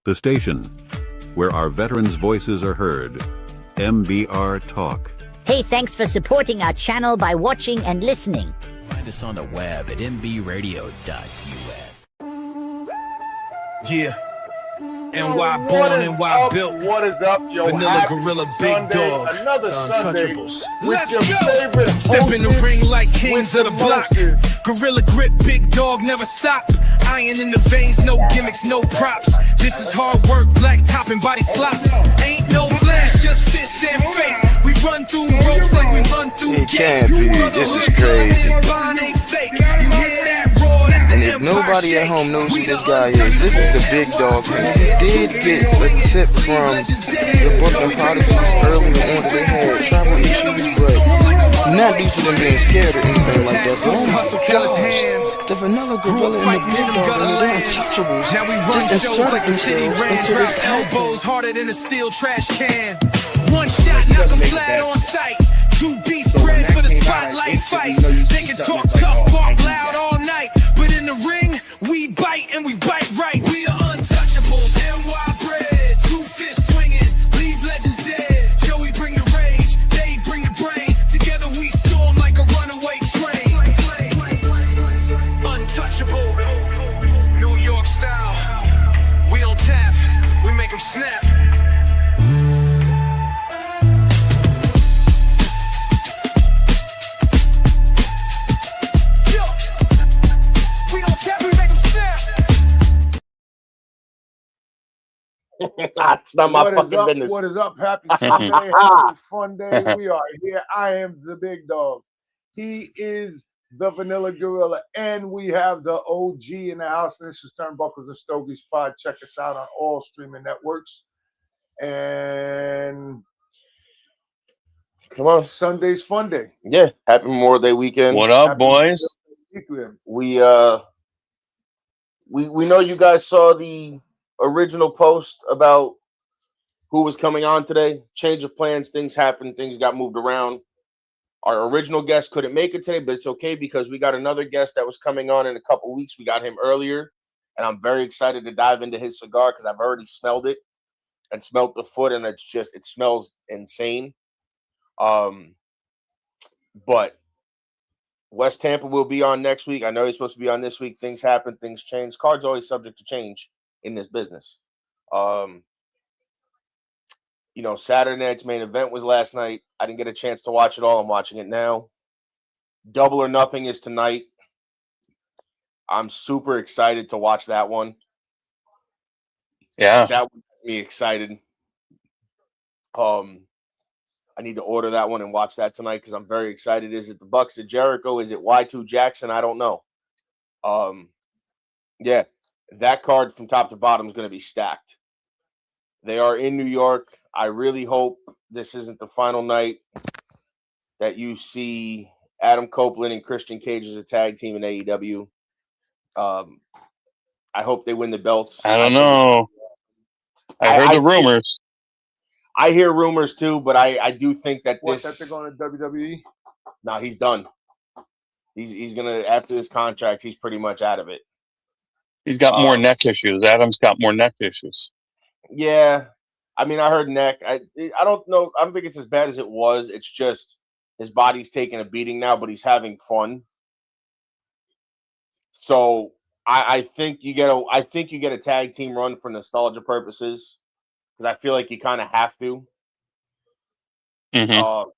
The station where our veterans' voices are heard. MBR Talk. Hey, thanks for supporting our channel by watching and listening. Find us on the web at mbradio.us. Yeah. NY born, NY built. What is up, yo? Vanilla Happy Gorilla, Sunday, Big Dog. Another Sunday Untouchables. with Let's your go. favorite Step in the hostess ring like kings with of the block. mostest. Gorilla grip, Big Dog, never stop. Iron in the veins, no gimmicks, no props. This is hard work, black top and body slops. Ain't no flash, just fists and fake. We run through ropes like we run through It gates. can't be. This is crazy. Bond ain't fake. You hear that roar? That's the And if Empire nobody at shake. home knows who We this the guy is, this is the Big Dog. And he did get a tip from the Brooklyn Prodigies earlier on that they had travel issues, but not due to them being scared or anything like that. But oh my gosh, the Vanilla Gorilla and the Big Dog and the Untouchables Now we run just shows inserted like the city themselves ran, into this drop tag team. elbows harder than a steel trash can. One shot, knock 'em flat on sight. Two beats bred for the spotlight fight. They can talk tough, bark loud all night, but in the ring, we bite and we bite right. We are untouchables, NY bred. Two fists swinging, leave legends dead. Joey bring the rage, Dave bring the brain. Together we storm like a runaway train. Untouchable, New York style. We don't tap, we make them snap. We don't tap, we make them snap. It's not my What is fucking up? business. What is up? Happy Sunday, happy fun day. We are here. I am the Big Dog. He is the Vanilla Gorilla, and we have the OG in the house. And this is Turnbuckles and Stogies Pod. Check us out on all streaming networks. And Come on. Sunday's fun day. Yeah. Happy Memorial Day weekend. What up, Happy boys? weekend. We know you guys saw the original post about who was coming on today. Change of plans, things happened, things got moved around. Our original guest couldn't make it today, but it's okay because we got another guest that was coming on in a couple weeks. We got him earlier, and I'm very excited to dive into his cigar because I've already smelled it and smelled the foot, and it smells insane. But West Tampa will be on next week. I know he's supposed to be on this week. Things happen, things change. Cards always subject to change in this business. Saturday night's main event was last night. I didn't get a chance to watch it all. I'm watching it now. Double or Nothing is tonight. I'm super excited to watch that one. Yeah. That would get me excited. I need to order that one and watch that tonight because I'm very excited. Is it the Bucks at Jericho? Is it Y2 Jackson? I don't know. Yeah, that card from top to bottom is going to be stacked. They are in New York. I really hope this isn't the final night that you see Adam Copeland and Christian Cage as a tag team in AEW. I hope they win the belts. I don't know. I heard the rumors. I hear rumors too, but I do think that What, that they're going to WWE? No, he's done. He's gonna, after this contract, he's pretty much out of it. He's got more neck issues. Adam's got more neck issues. Yeah, I mean, I heard neck. I don't know. I don't think it's as bad as it was. It's just his body's taking a beating now, but he's having fun. So I think you get a tag team run for nostalgia purposes because I feel like you kind of have to. Mm-hmm.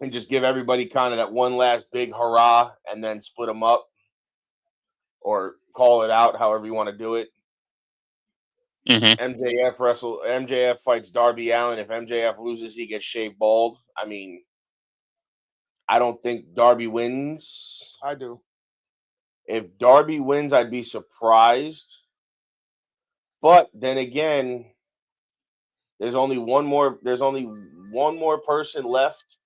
And just give everybody kind of that one last big hurrah and then split them up or call it out, however you want to do it. Mm-hmm. MJF fights Darby Allin. If MJF loses, he gets shaved bald. I mean, I don't think Darby wins. I do. If Darby wins, I'd be surprised. But then again, there's only one more person left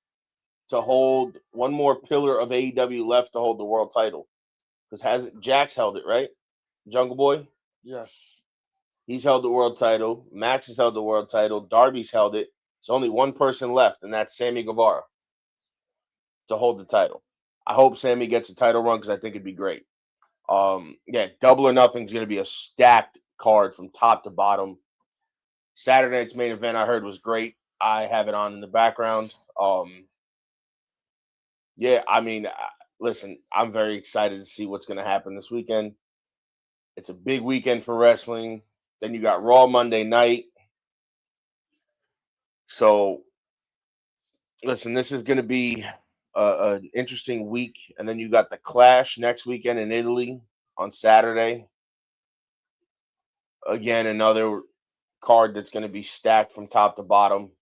to hold, one more pillar of AEW left to hold the world title. Because Jax held it, right? Jungle Boy? Yes. He's held the world title. Max has held the world title. Darby's held it. There's only one person left, and that's Sammy Guevara to hold the title. I hope Sammy gets a title run because I think it'd be great. Yeah, Double or Nothing is going to be a stacked card from top to bottom. Saturday night's main event I heard was great. I have it on in the background. Yeah, I mean, listen, I'm very excited to see what's going to happen this weekend. It's a big weekend for wrestling. Then you got Raw Monday night. So, listen, this is going to be an interesting week. And then you got the Clash next weekend in Italy on Saturday. Again, another card that's going to be stacked from top to bottom.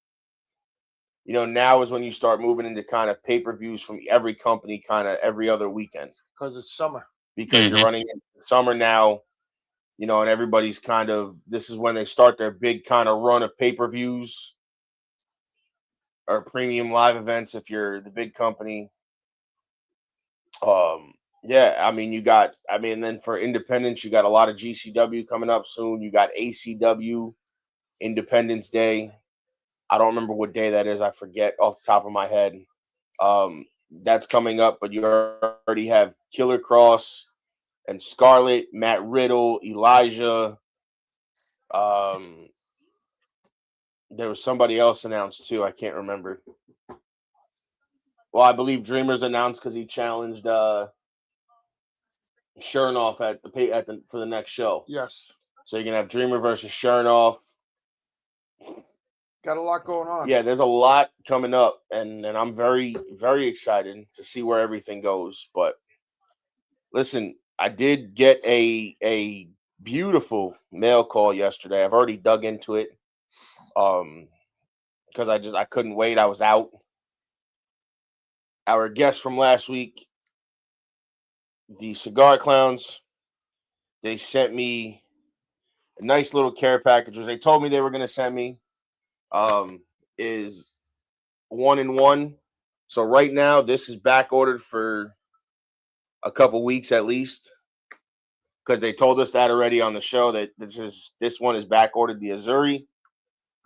You know, now is when you start moving into kind of pay-per-views from every company kind of every other weekend. Because it's summer. Because you're running into summer now, you know, and everybody's kind of, this is when they start their big kind of run of pay-per-views or premium live events if you're the big company. Yeah, I mean, then for independents, you got a lot of GCW coming up soon. You got ACW, Independence Day. I don't remember what day that is. I forget off the top of my head. That's coming up, but you already have Killer Cross and Scarlett, Matt Riddle, Elijah. There was somebody else announced too. I can't remember. Well, I believe Dreamer's announced because he challenged Chernoff for the next show. Yes. So you're gonna have Dreamer versus Chernoff. Got a lot going on. Yeah, there's a lot coming up, and I'm very, very excited to see where everything goes. But listen, I did get a beautiful mail call yesterday. I've already dug into it because I couldn't wait. I was out. Our guests from last week, the Cigar Clowns, they sent me a nice little care package. They told me they were going to send me is 1-in-1. So right now, this is back ordered for a couple weeks at least, because they told us that already on the show that this one is back ordered, the Azuri.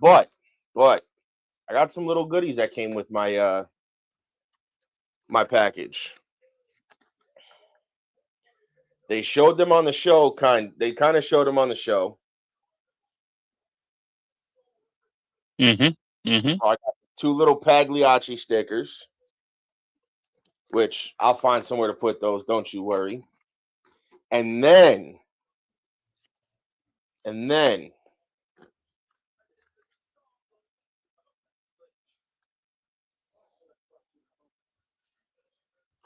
But I got some little goodies that came with my my package. They showed them on the show. They kind of showed them on the show. I got 2 little Pagliacci stickers, which I'll find somewhere to put those. Don't you worry. And then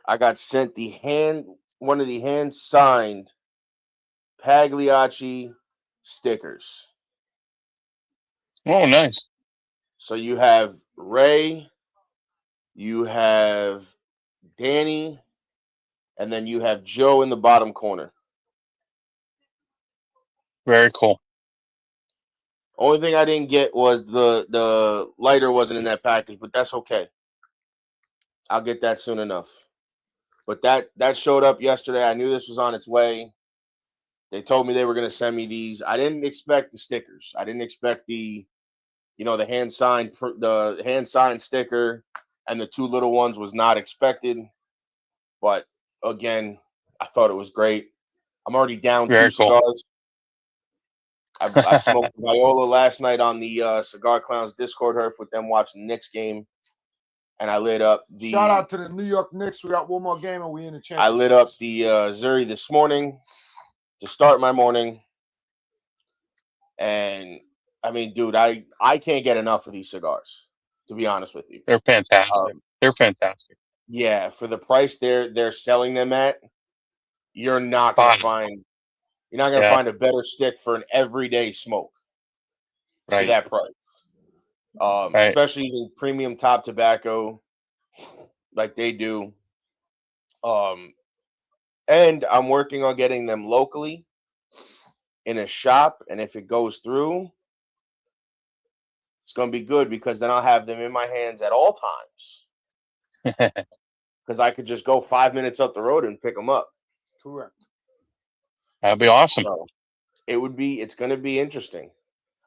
I got sent one of the hand-signed Pagliacci stickers. Oh, nice. So you have Ray, you have Danny, and then you have Joe in the bottom corner. Very cool. Only thing I didn't get was the lighter wasn't in that package, but that's okay. I'll get that soon enough. But that showed up yesterday. I knew this was on its way. They told me they were going to send me these. I didn't expect the stickers. I didn't expect the hand signed sticker, and the 2 little ones was not expected. But again, I thought it was great. I'm already down Very 2 cool. cigars. I smoked Viola last night on the Cigar Clowns Discord herf with them watching the Knicks game, and I lit up the. Shout out to the New York Knicks. We got one more game and we in the championship. I lit up the Zuri this morning to start my morning, and I mean, dude, I can't get enough of these cigars. To be honest with you, They're fantastic. They're fantastic. Yeah, for the price they're selling them at, you're not gonna find a better stick for an everyday smoke for that price. Especially using premium top tobacco like they do. And I'm working on getting them locally in a shop, and if it goes through, it's gonna be good because then I'll have them in my hands at all times. Because I could just go 5 minutes up the road and pick them up. Correct. That'd be awesome. So it's going to be interesting.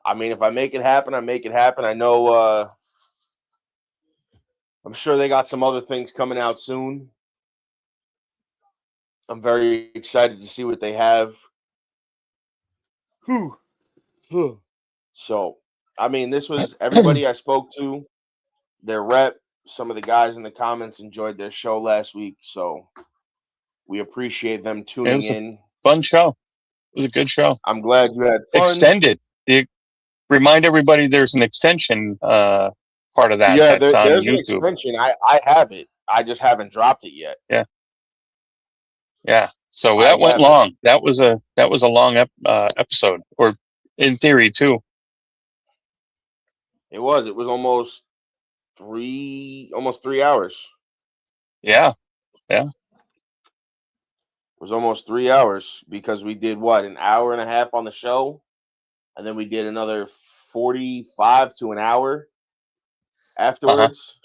I mean, if I make it happen, I make it happen. I know, I'm sure they got some other things coming out soon. I'm very excited to see what they have. So, I mean, this was everybody I spoke to, their rep. Some of the guys in the comments enjoyed their show last week, so we appreciate them tuning in. Fun show. It was a good show. I'm glad you had fun. Extended. Remind everybody there's an extension part of that. Yeah, that's on there's YouTube. an extension. I have it. I just haven't dropped it yet. Yeah. So that went long. That was a long episode, or in theory too. It was almost 3 hours. Yeah. It was almost 3 hours because we did an hour and a half on the show, and then we did another 45 to an hour afterwards.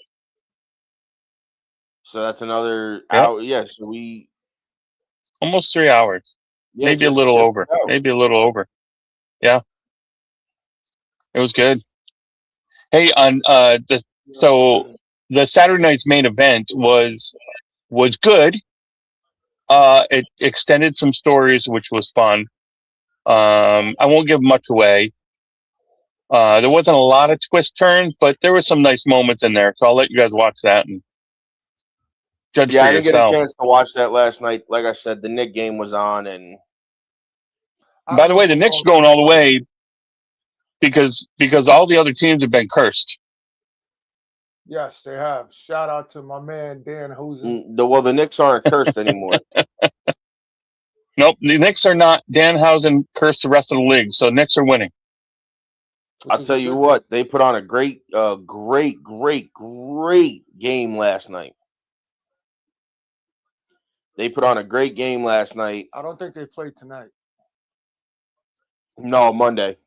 So that's another hour. Yeah. So we almost 3 hours. Maybe a little over. Maybe a little over. Yeah. It was good. Hey, on the Saturday night's main event was good. It extended some stories, which was fun. I won't give much away. There wasn't a lot of twist turns, but there were some nice moments in there. So I'll let you guys watch that and judge for yourself. I didn't get a chance to watch that last night. Like I said, the Knick game was on, and by the way, the Knicks are going all the way because all the other teams have been cursed. Yes, they have. Shout out to my man Dan Housen. The Knicks aren't cursed anymore. Nope, the Knicks are not. Danhausen cursed the rest of the league, so Knicks are winning. I'll tell you what, they put on a great game last night. They put on a great game last night. I don't think they played tonight. No, Monday.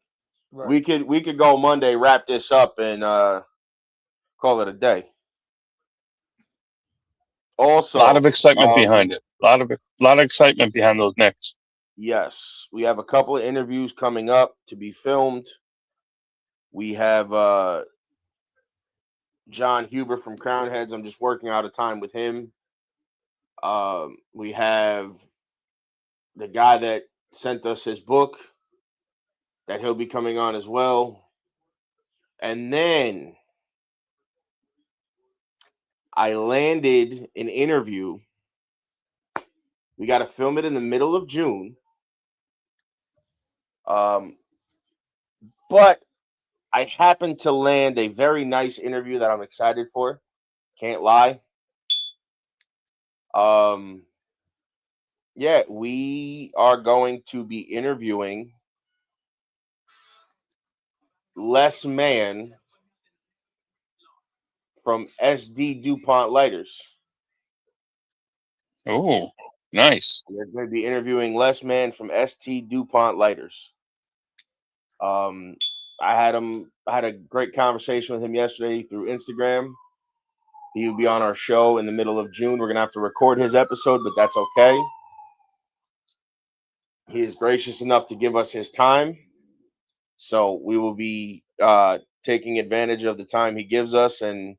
Right. We could go Monday, wrap this up, and call it a day. Also, a lot of excitement behind it. A lot of excitement behind those Knicks. Yes, we have a couple of interviews coming up to be filmed. We have John Huber from Crown Heads. I'm just working out a time with him. We have the guy that sent us his book that he'll be coming on as well. And then I landed an interview. We got to film it in the middle of June. But I happened to land a very nice interview that I'm excited for. Can't lie. Yeah, we are going to be interviewing Les Mann from SD DuPont Lighters. Oh, nice. We're going to be interviewing Les Mann from ST DuPont Lighters. I had a great conversation with him yesterday through Instagram. He will be on our show in the middle of June. We're going to have to record his episode, but that's okay. He is gracious enough to give us his time. So we will be taking advantage of the time he gives us and,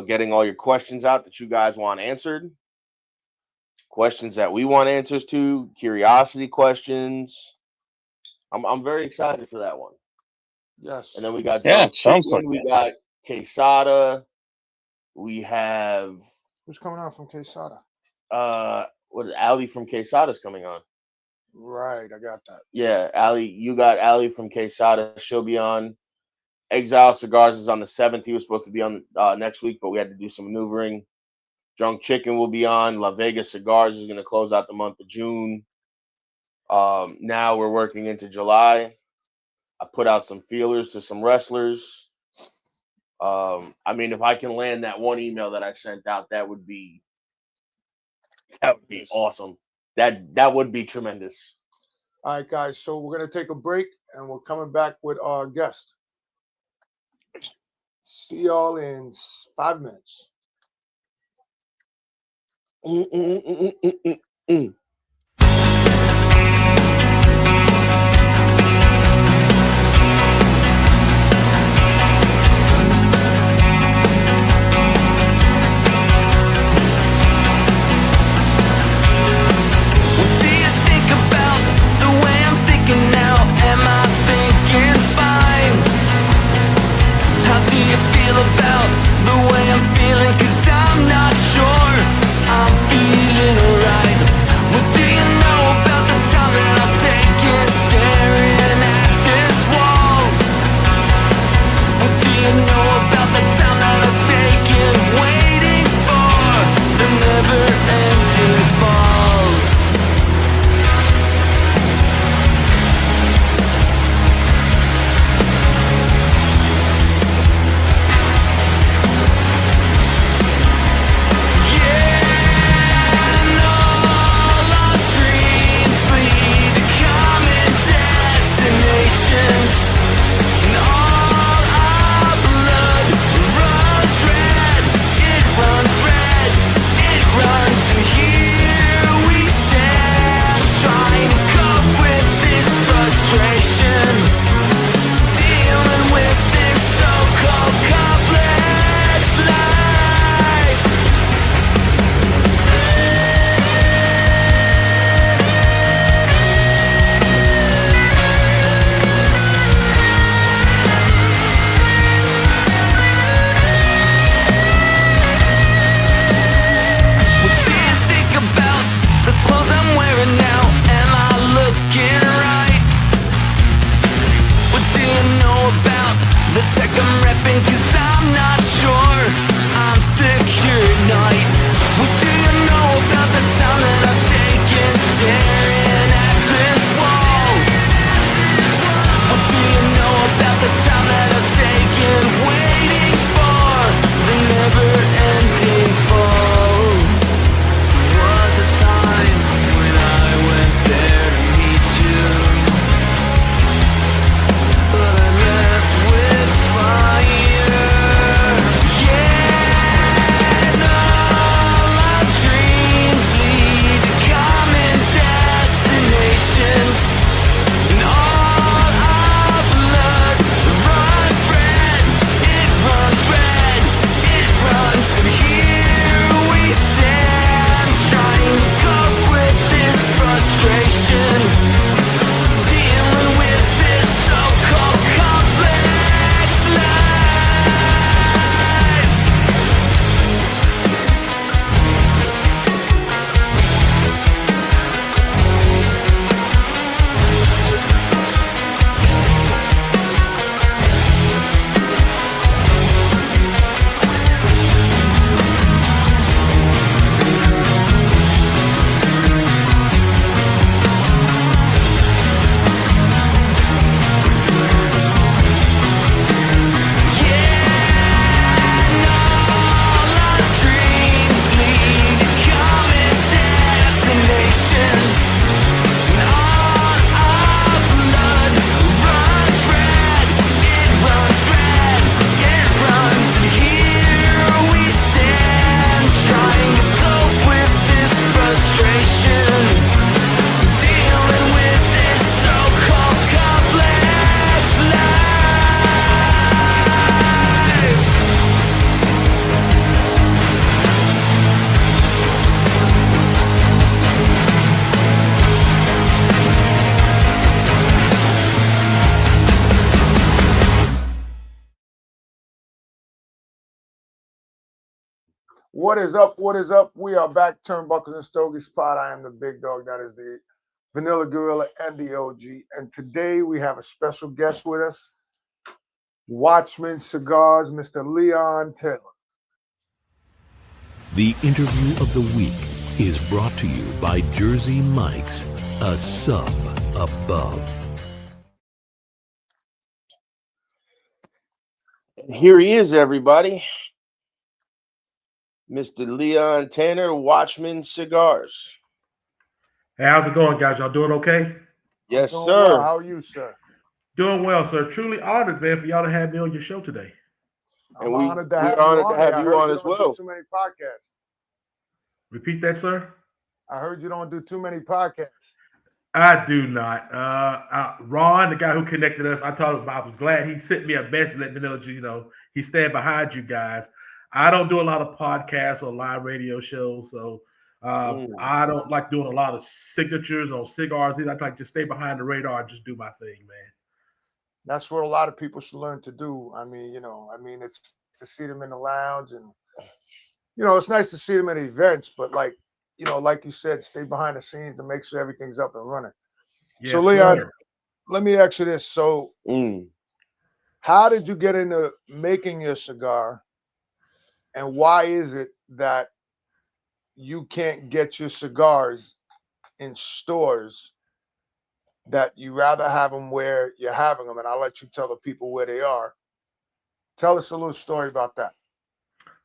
getting all your questions out that you guys want answered. Questions that we want answers to, curiosity questions. I'm very excited for that one. Yes. And then we got sounds like we got Quesada. We have who's coming on from Quesada? Ali from Quesada's coming on. Right, I got that. Yeah, Ali, you got Ali from Quesada. She'll be on. Exile Cigars is on the 7th. He was supposed to be on next week, but we had to do some maneuvering. Drunk Chicken will be on. La Vega Cigars is going to close out the month of June. Now we're working into July. I put out some feelers to some wrestlers. If I can land that one email that I sent out, that would be awesome. That would be tremendous. All right, guys. So we're gonna take a break, and we're coming back with our guest. See y'all in 5 minutes. What do you think about the way I'm thinking now? you know about the tech I'm repping? 'Cause I'm not sure I'm secure at night. What do you know about the time that I've taken staring at this wall? What do you know about the time that I've taken waiting for the never-ending fall? There was a time when I went there to meet you, but I left with fire. Yeah, and all our dreams lead to common destinations, and all our blood runs red. It runs red. It runs, and here we stand, trying to cope with this frustration, dealing with this so-called complex life. Dreams lead to common destinations, and all our blood runs red. It runs red. It runs, and here we stand, trying to cope with this frustration, dealing with this so-called complex life. What is up? What is up? We are back, Turnbuckles and Stogies spot. I am the big dog. That is the Vanilla Gorilla and the OG. And today we have a special guest with us, Watchmen Cigars, Mr. Leon Taylor. The interview of the week is brought to you by Jersey Mike's, a sub above. And here he is, everybody. Mr. Leon Tanner, Watchmen Cigars. Hey, how's it going, guys? Y'all doing okay? Yes, Doing sir. well. How are you, sir? Doing well, sir. Truly honored, man, for y'all to have me on your show today. I'm And honored to we're have honored you to on. have I you heard on you as don't well. do too many podcasts. Repeat that, sir. I heard you don't do too many podcasts. I do not. Ron, the guy who connected us, I was glad he sent me a message, let me know that, you know, he stand behind you guys. I don't do a lot of podcasts or live radio shows, so I don't like doing a lot of signatures on cigars. I like to stay behind the radar and just do my thing, man. That's what a lot of people should learn to do. I mean, it's to see them in the lounge, and it's nice to see them at events, but like you said, stay behind the scenes to make sure everything's up and running. Yes, so, Leon, sir. let me ask you this. So, how did you get into making your cigar, and why is it that you can't get your cigars in stores, that you rather have them where you're having them? And I'll let you tell the people where they are. Tell us a little story about that.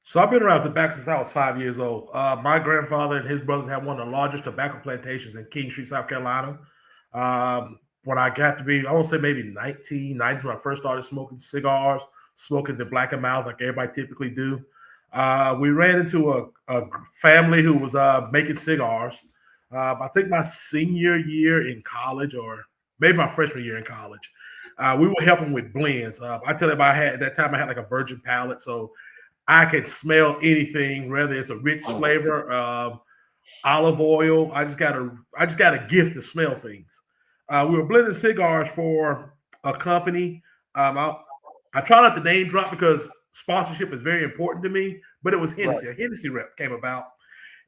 So I've been around tobacco since I was 5 years old. My grandfather and his brothers had one of the largest tobacco plantations in King Street, South Carolina. When I got to be, I want to say maybe 1990, when I first started smoking cigars, smoking the Black and Miles like everybody typically do. We ran into a family who was making cigars. I think my senior year in college, or maybe my freshman year in college. We were helping with blends. I tell you, at that time I had like a virgin palate, so I could smell anything, whether it's a rich flavor, olive oil. I just got a gift to smell things. We were blending cigars for a company. I try not to name drop because sponsorship is very important to me, but it was Hennessy. Right. A Hennessy rep came about,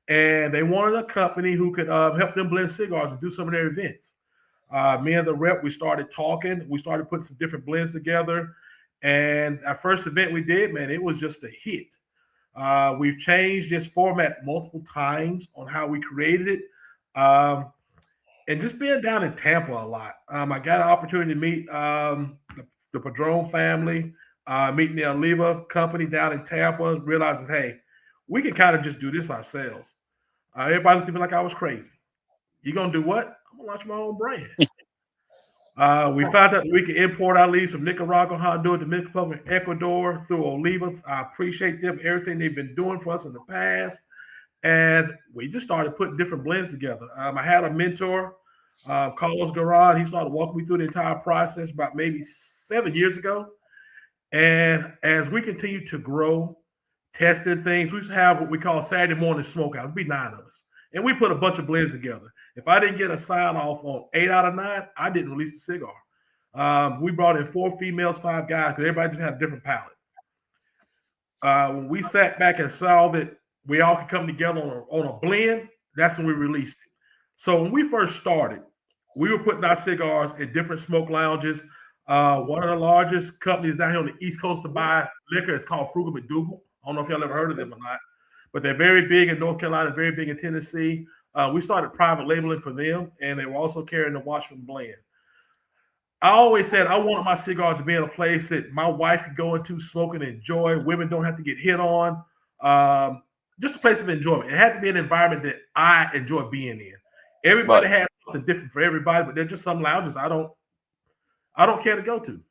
and they wanted a company who could help them blend cigars and do some of their events. Me and the rep, we started talking. We started putting some different blends together. And our first event we did, man, it was just a hit. We've changed this format multiple times on how we created it. And just being down in Tampa a lot. I got an opportunity to meet the Padron family, meeting the Oliva company down in Tampa, realizing, hey, we can kind of just do this ourselves. Everybody looked at me like I was crazy. You gonna do what? I'm gonna launch my own brand. We found out that we can import our leaves from Nicaragua, Honduras, Dominican Republic, Ecuador through Oliva. I appreciate them, everything they've been doing for us in the past. And we just started putting different blends together. I had a mentor, Carlos Garad. He started walking me through the entire process about maybe 7 years ago. And as we continue to grow, testing things, we used to have what we call Saturday morning smokeouts. It'd be 9 of us. And we put a bunch of blends together. If I didn't get a sign off on 8 out of 9, I didn't release the cigar. We brought in 4 females, 5 guys, because everybody just had a different palate. When we sat back and saw that we all could come together on a blend, that's when we released it. So when we first started, we were putting our cigars in different smoke lounges. One of the largest companies down here on the East Coast to buy liquor is called Frugal McDougal. I don't know if y'all ever heard of them or not, but they're very big in North Carolina, very big in Tennessee. We started private labeling for them, and they were also carrying the Watchmen blend. I always said I wanted my cigars to be in a place that my wife could go into, smoke and enjoy. Women don't have to get hit on. Just a place of enjoyment. It had to be an environment that I enjoy being in. Everybody has something different for everybody, but there's just some lounges I don't care to go to.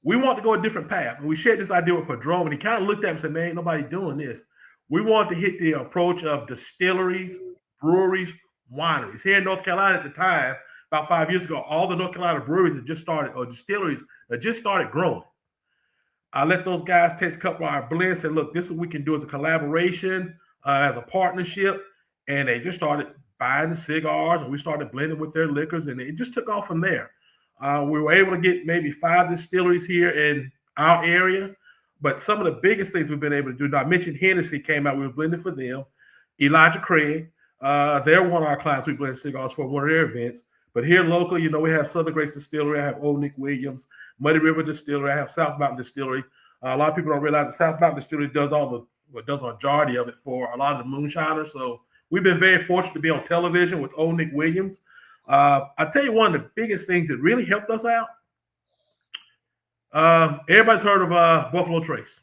We want to go a different path. And we shared this idea with Padron, and he kind of looked at me and said, man, ain't nobody doing this. We wanted to hit the approach of distilleries, breweries, wineries. Here in North Carolina at the time, about 5 years ago, all the North Carolina breweries that just started, or distilleries that just started growing. I let those guys taste a couple of our blends and said, look, this is what we can do as a collaboration, as a partnership. And they just started buying the cigars, and we started blending with their liquors, and it just took off from there. We were able to get maybe 5 distilleries here in our area, but some of the biggest things we've been able to do, now I mentioned Hennessy came out, we were blending for them. Elijah Craig, they're one of our clients we blend cigars for one of their events. But here locally, we have Southern Grace Distillery, I have Old Nick Williams, Muddy River Distillery, I have South Mountain Distillery. A lot of people don't realize that South Mountain Distillery does a majority of it for a lot of the moonshiners. So we've been very fortunate to be on television with Old Nick Williams. I'll tell you one of the biggest things that really helped us out. Everybody's heard of Buffalo Trace.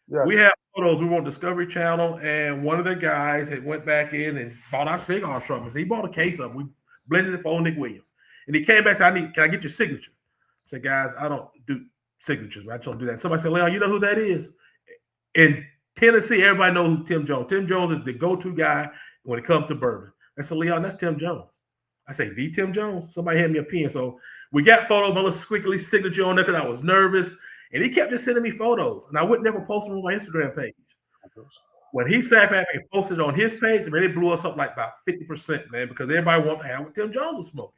Yes. We have photos. We were on Discovery Channel, and one of the guys had went back in and bought our cigars from us. He bought a case of them. We blended it for Old Nick Williams. And he came back and said, can I get your signature? I said, guys, I don't do signatures. I just don't do that. Somebody said, Leon, you know who that is? In Tennessee, everybody knows who Tim Jones. Tim Jones is the go-to guy when it comes to bourbon. I said, Leon, that's Tim Jones. I say, the Tim Jones? Somebody hand me a pen. So we got photos of a little squiggly signature on there because I was nervous. And he kept just sending me photos. And I would never post them on my Instagram page. When he sat back and posted on his page, man, it blew us up like about 50%, man, because everybody wanted to have what Tim Jones was smoking.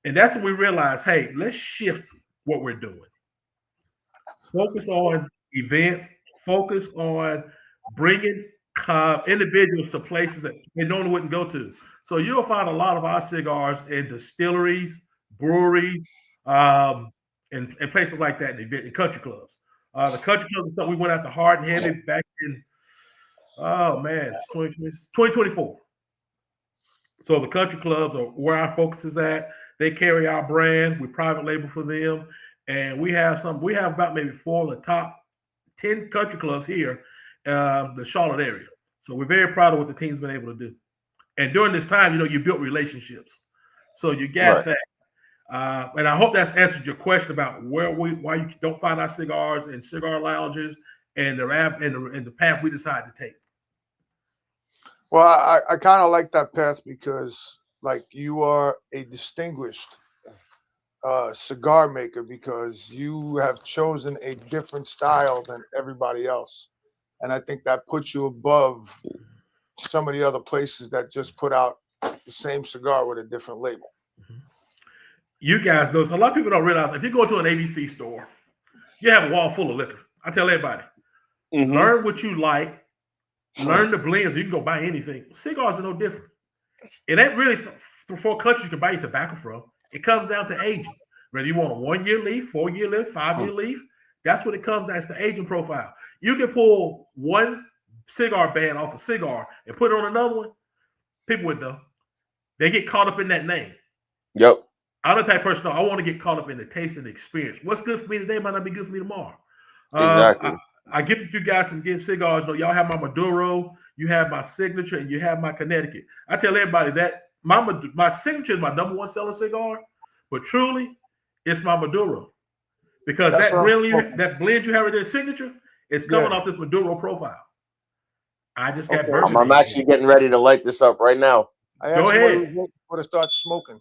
And that's when we realized, hey, let's shift what we're doing. Focus on events. Focus on bringing individuals to places that they normally wouldn't go to. So you'll find a lot of our cigars in distilleries, breweries, and places like that, in country clubs. The country clubs is something we went after hard and heavy back in, it's 2024. So the country clubs are where our focus is at. They carry our brand. We private label for them. And we have about maybe 4 of the top 10 country clubs here, the Charlotte area. So we're very proud of what the team's been able to do. And during this time, you built relationships. So you got that. And I hope that's answered your question about why you don't find our cigars in cigar lounges and the path we decide to take. Well, I kind of like that path because, you are a distinguished cigar maker because you have chosen a different style than everybody else. And I think that puts you above some of the other places that just put out the same cigar with a different label. You guys know, so a lot of people don't realize if you go to an ABC store, you have a wall full of liquor. I tell everybody, learn what you like, learn the blends. You can go buy anything. Cigars are no different. It ain't really 4 countries you can buy your tobacco from. It comes down to aging. Whether you want a 1-year leaf, 4-year leaf, 5-year leaf, that's what it comes as the aging profile. You can pull one cigar band off a cigar and put it on another one. People would know. They get caught up in that name. Yep. I'm the type of person, I want to get caught up in the taste and the experience. What's good for me today might not be good for me tomorrow. Exactly. I gifted you guys some gift cigars. Y'all have my Maduro, you have my signature, and you have my Connecticut. I tell everybody that my signature is my number 1 selling cigar, but truly, it's my Maduro. Because that blend you have in their signature is coming off this Maduro profile. I just got bourbon. I'm actually getting ready to light this up right now. Go ahead. Before to start smoking.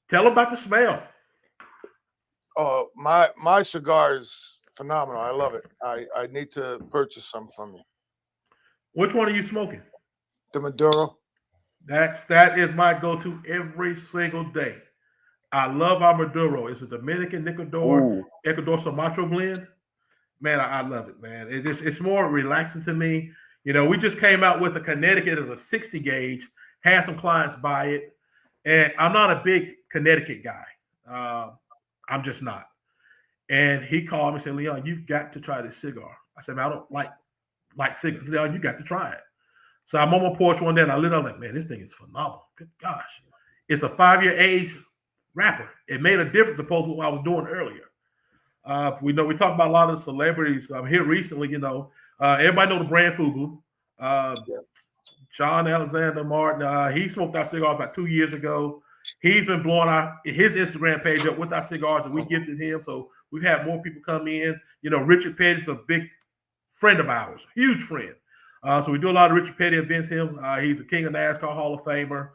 Tell them about the smell. Oh, my cigar is phenomenal. I love it. I need to purchase some from you. Which one are you smoking? The Maduro. That is my go-to every single day. I love our Maduro. It's a Dominican Ecuador Sumatra blend. Man, I love it, man. It's more relaxing to me. You know, we just came out with a Connecticut as a 60 gauge, had some clients buy it. And I'm not a big Connecticut guy. I'm just not. And he called me and said, Leon, you've got to try this cigar. I said, man, I don't like cigars. Leon, you got to try it. So I'm on my porch one day and I lit up like, man, this thing is phenomenal. Good gosh. It's a 5-year age wrapper. It made a difference opposed to what I was doing earlier. We talk about a lot of celebrities here recently, everybody know the brand Fubu. John Alexander Martin, he smoked our cigars about 2 years ago. He's been blowing his Instagram page up with our cigars that we gifted him. So we've had more people come in. Richard Petty's a big friend of ours, huge friend. So we do a lot of Richard Petty events. He's a King of NASCAR Hall of Famer.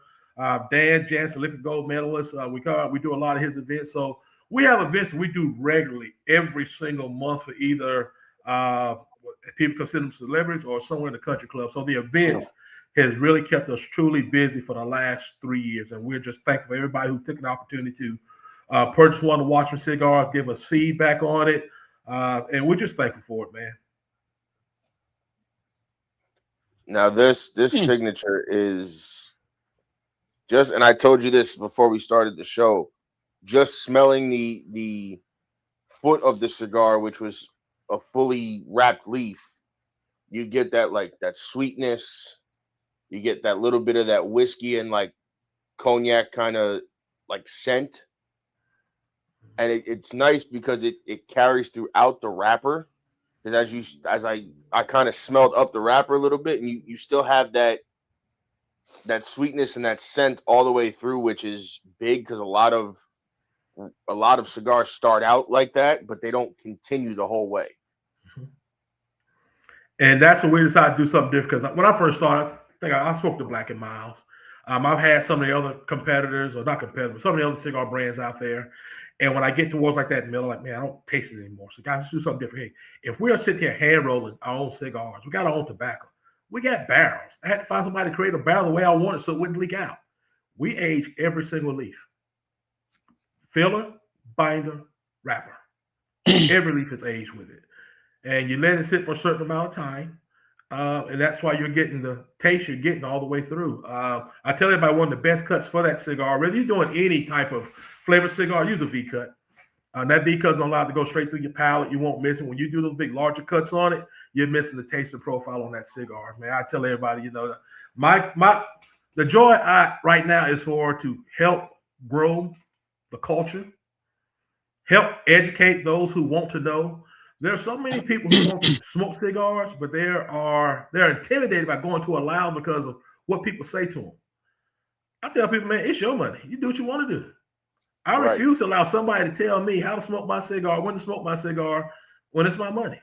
Dan Jansen, Olympic gold medalist. We do a lot of his events. So we have events that we do regularly every single month for either people consider them celebrities or somewhere in the country club. So the events has really kept us truly busy for the last 3 years. And we're just thankful for everybody who took an opportunity to purchase one of the Watchmen cigars, give us feedback on it. And we're just thankful for it, man. Now, this signature is just, and I told you this before we started the show, just smelling the foot of the cigar, which was a fully wrapped leaf, you get that sweetness. You get that little bit of that whiskey and like cognac kind of like scent. And it's nice because it carries throughout the wrapper. Because as I kind of smelled up the wrapper a little bit, and you still have that sweetness and that scent all the way through, which is big because a lot of cigars start out like that, but they don't continue the whole way. And that's when we decided to do something different. Because when I first started, I spoke to Black & Miles. I've had some of the other competitors, or not competitors, but some of the other cigar brands out there. And when I get towards like that middle, like, man, I don't taste it anymore. So guys, let's do something different. Hey, if we are sitting here hand rolling our own cigars, we got our own tobacco. We got barrels. I had to find somebody to create a barrel the way I wanted so it wouldn't leak out. We age every single leaf. Filler, binder, wrapper. Every leaf is aged with it. And you let it sit for a certain amount of time. And that's why you're getting the taste you're getting all the way through. I tell everybody one of the best cuts for that cigar, whether you're doing any type of flavored cigar, use a V-cut. That V-cut's not allowed to go straight through your palate. You won't miss it. When you do those big, larger cuts on it, you're missing the taste and profile on that cigar. Man, I tell everybody, the joy right now is to help grow the culture, help educate those who want to know. There are so many people who want to smoke cigars, but they're intimidated by going to a lounge because of what people say to them. I tell people, man, it's your money. You do what you want to do. I refuse to allow somebody to tell me how to smoke my cigar, when to smoke my cigar, when it's my money.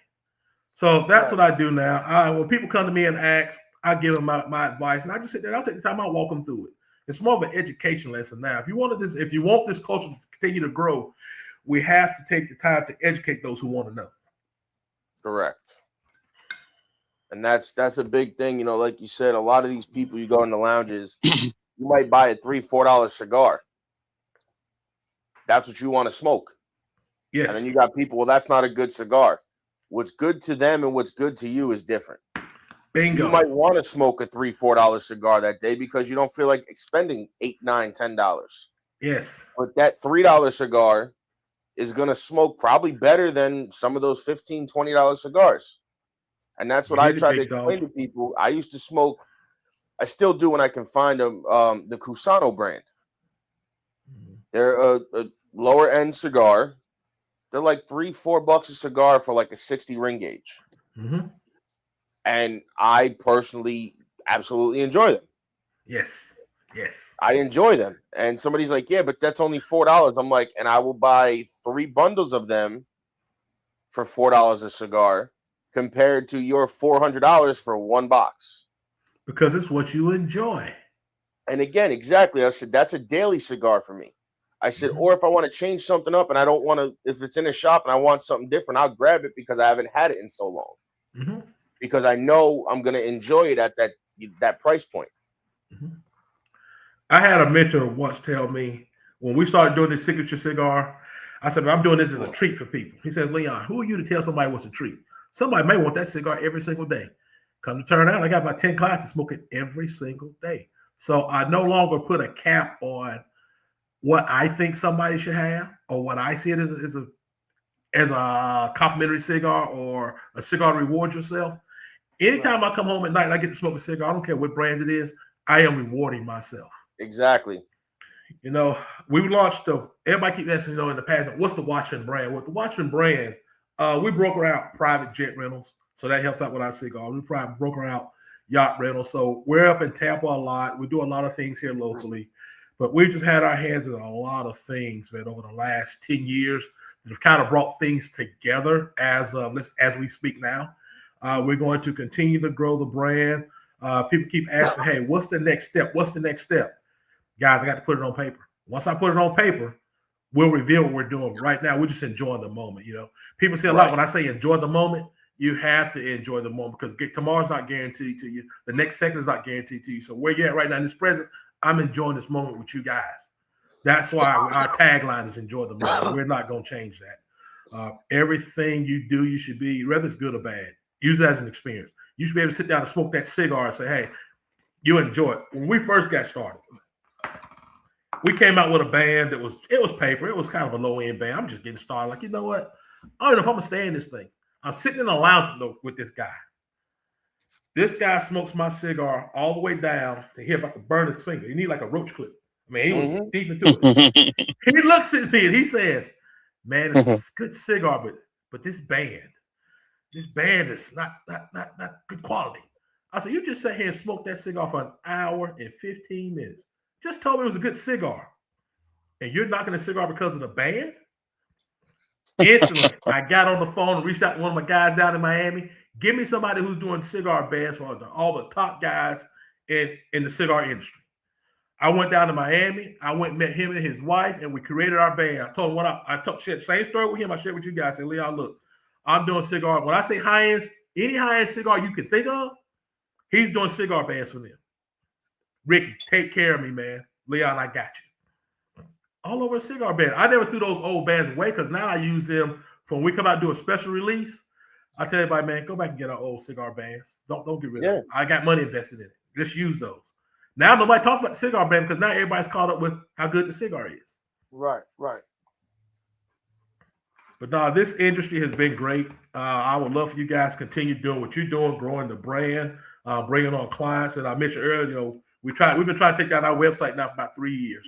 So that's what I do now. When people come to me and ask, I give them my advice, and I just sit there. I'll take the time. I'll walk them through it. It's more of an education lesson now. If you want this culture to continue to grow, we have to take the time to educate those who want to know. Correct. And that's a big thing. Like you said, a lot of these people, you go in the lounges, you might buy a $3-4 cigar. That's what you want to smoke. Yes. And then you got people, well, that's not a good cigar. What's good to them and what's good to you is different. Bingo. You might want to smoke a $3-4 cigar that day because you don't feel like expending $8, $9, $10. Yes. But that $3 cigar is going to smoke probably better than some of those $15, $20 cigars. And that's what I try to explain to people. I used to smoke, I still do when I can find them, the Cusano brand. They're a lower end cigar. They're like $3-4 a cigar for like a 60 ring gauge. Mm-hmm. And I personally absolutely enjoy them. Yes. I enjoy them. And somebody's like, yeah, but that's only $4. I'm like, and I will buy 3 bundles of them for $4 a cigar compared to your $400 for 1 box. Because it's what you enjoy. And again, exactly. I said, that's a daily cigar for me. I said, or if I want to change something up and I don't want to, if it's in a shop and I want something different, I'll grab it because I haven't had it in so long. Mm-hmm. Because I know I'm going to enjoy it at that price point. Mm-hmm. I had a mentor once tell me when we started doing this signature cigar, I said, I'm doing this as a treat for people. He says, Leon, who are you to tell somebody what's a treat? Somebody may want that cigar every single day. Come to turn out, I got about 10 clients that smoke it every single day. So I no longer put a cap on what I think somebody should have or what I see it as a complimentary cigar or a cigar to reward yourself. Anytime I come home at night and I get to smoke a cigar, I don't care what brand it is, I am rewarding myself. Exactly. You know, we launched everybody keeps asking, in the past, what's the Watchmen brand? With the Watchmen brand, we broker out private jet rentals. So that helps out with our cigar. We broker out yacht rentals. So we're up in Tampa a lot. We do a lot of things here locally. But we've just had our hands in a lot of things, man, over the last 10 years that have kind of brought things together as we speak now. We're going to continue to grow the brand. People keep asking, hey, what's the next step? What's the next step? Guys, I got to put it on paper. Once I put it on paper, we'll reveal what we're doing. Right now, we're just enjoying the moment. People say a lot when I say enjoy the moment, you have to enjoy the moment because tomorrow's not guaranteed to you. The next second is not guaranteed to you. So where you're at right now in this presence, I'm enjoying this moment with you guys. That's why our tagline is enjoy the moment. We're not going to change that. Everything you do, you should be, whether it's good or bad, use it as an experience. You should be able to sit down and smoke that cigar and say, hey, you enjoy it. When we first got started, we came out with a band it was paper. It was kind of a low-end band. I'm just getting started. Like, you know what? I don't know if I'm going to stay in this thing. I'm sitting in a lounge with this guy. This guy smokes my cigar all the way down to here about to burn his finger. He need like a roach clip. I mean, he was deep into it. He looks at me and he says, man, it's a good cigar, but this band is not good quality. I said, you just sat here and smoked that cigar for an hour and 15 minutes. Just told me it was a good cigar. And you're knocking the cigar because of the band? Instantly, I got on the phone and reached out to one of my guys down in Miami. Give me somebody who's doing cigar bands for all the top guys in the cigar industry. I went down to Miami. I went and met him and his wife, and we created our band. I told him shared the same story with him. I shared with you guys. I said, Leon, look, I'm doing cigar. When I say high-end, any high-end cigar you can think of, he's doing cigar bands for them. Ricky, take care of me, man. Leon, I got you. All over a cigar band. I never threw those old bands away because now I use them for when we come out and do a special release. I tell everybody, man, go back and get our old cigar bands. Don't get rid of them. I got money invested in it. Just use those. Now nobody talks about the cigar band because now everybody's caught up with how good the cigar is. Right. But no, this industry has been great. I would love for you guys to continue doing what you're doing, growing the brand, bringing on clients. And I mentioned earlier, we've been trying to take down our website now for about 3 years.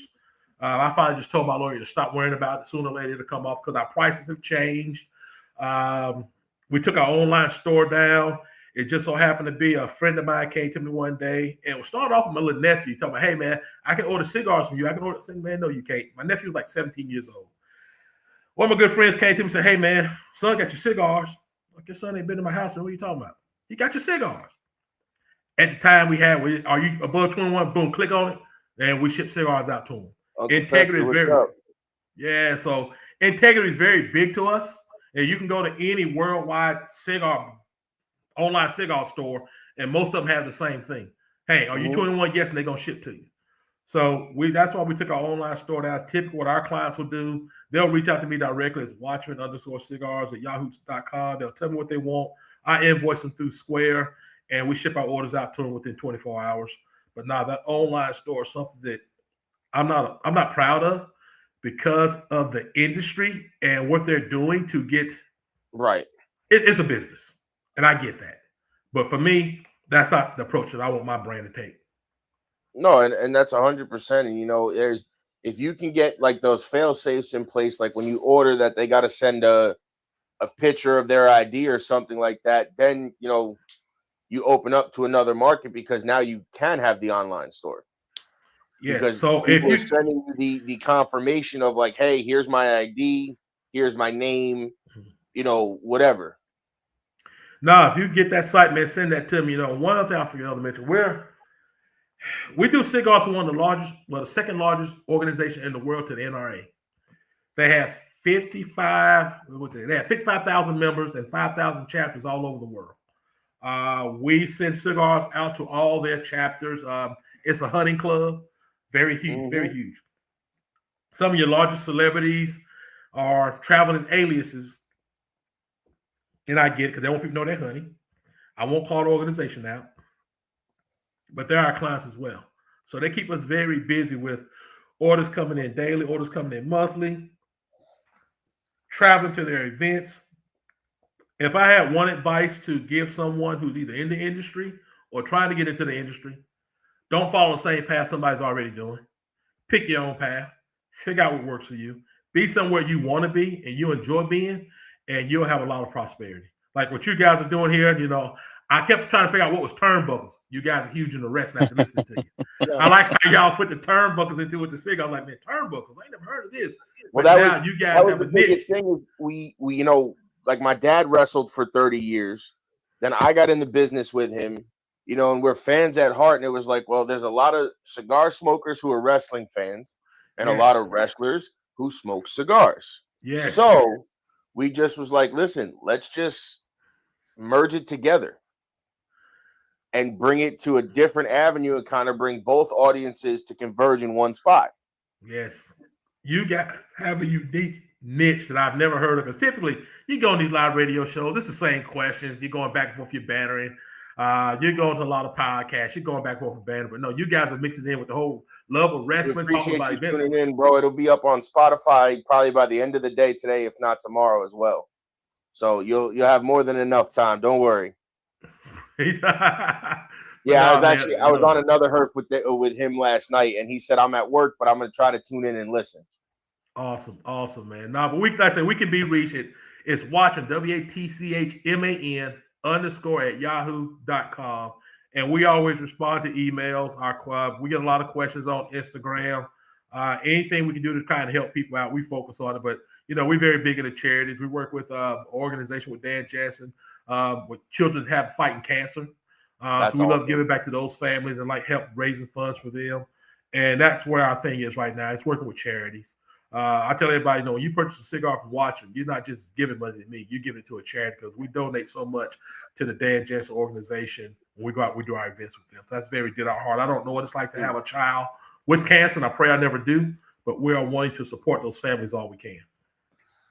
I finally just told my lawyer to stop worrying about it. Sooner or later it'll come off because our prices have changed. We took our online store down. It just so happened to be a friend of mine came to me one day and we started off with my little nephew talking about, hey, man, I can order cigars from you. I can order. I said, man, no, you can't. My nephew was like 17 years old. One of my good friends came to me and said, hey, man, son got your cigars. Like, your son ain't been in my house. Man, what are you talking about? He got your cigars. At the time are you above 21? Boom, click on it. And we ship cigars out to him. Integrity is so integrity is very big to us. And you can go to any worldwide online cigar store, and most of them have the same thing. Hey, are you 21? Yes, and they're gonna ship to you. So that's why we took our online store down. Typically, what our clients will do, they'll reach out to me directly. It's Watchmen_cigars at yahoo.com. They'll tell me what they want. I invoice them through Square, and we ship our orders out to them within 24 hours. But now that online store is something that I'm not proud of because of the industry and what they're doing to get right. It's a business, and I get that. But for me, that's not the approach that I want my brand to take. No, and that's 100%. And there's if you can get like those fail safes in place, like when you order that they got to send a picture of their ID or something like that, then you open up to another market because now you can have the online store. Yeah. Because so if you're you sending you the confirmation of like, hey, here's my ID, here's my name, whatever. Now, if you get that site, man, send that to me. One other thing I forgot to mention, we do cigars for one of the largest, the second largest organization in the world to the NRA. They have 55,000 members and 5,000 chapters all over the world. We send cigars out to all their chapters. It's a hunting club, very huge, very huge. Some of your largest celebrities are traveling aliases, and I get it because they want people to know they're hunting. I won't call the organization out, but they're our clients as well. So they keep us very busy with orders coming in daily, orders coming in monthly, traveling to their events. If I had one advice to give someone who's either in the industry or trying to get into the industry, don't follow the same path somebody's already doing. Pick your own path. Figure out what works for you. Be somewhere you want to be and you enjoy being, and you'll have a lot of prosperity. Like what you guys are doing here, I kept trying to figure out what was turnbuckles. You guys are huge in the rest after listening to you. I like how y'all put the turnbuckles into with the cigar. I'm like, man, turnbuckles. I ain't never heard of this. Well, you guys have a niche. Thing. We like my dad wrestled for 30 years. Then I got in the business with him, and we're fans at heart. And it was like, well, there's a lot of cigar smokers who are wrestling fans and a lot of wrestlers who smoke cigars. Yes. So we just was like, listen, let's just merge it together and bring it to a different avenue and kind of bring both audiences to converge in one spot. Yes. You have a unique niche that I've never heard of. Because typically, you go on these live radio shows, it's the same questions. You're going back and forth, you're bantering. You're going to a lot of podcasts. You're going back and forth with bantering. But no, you guys are mixing in with the whole love of wrestling. We appreciate you tuning in, bro. It'll be up on Spotify probably by the end of the day today, if not tomorrow as well. So you'll have more than enough time. Don't worry. I was on another herf with him last night, and he said I'm at work, but I'm going to try to tune in and listen. Awesome, man. Now, but like I said, we can be reached. It's Watchmen, WATCHMAN _@yahoo.com, and we always respond to emails. We get a lot of questions on Instagram. Anything we can do to kind of help people out, we focus on it. But we're very big into charities. We work with an organization with Dan Jansen, with children fighting cancer. So we love giving back to those families and help raising funds for them. And that's where our thing is right now. It's working with charities. I tell everybody, when you purchase a cigar from Watchmen, you're not just giving money to me. You give it to a charity because we donate so much to the Dan Jansen organization. When we go out, we do our events with them. So that's very dear to our heart. I don't know what it's like to have a child with cancer, and I pray I never do. But we are wanting to support those families all we can.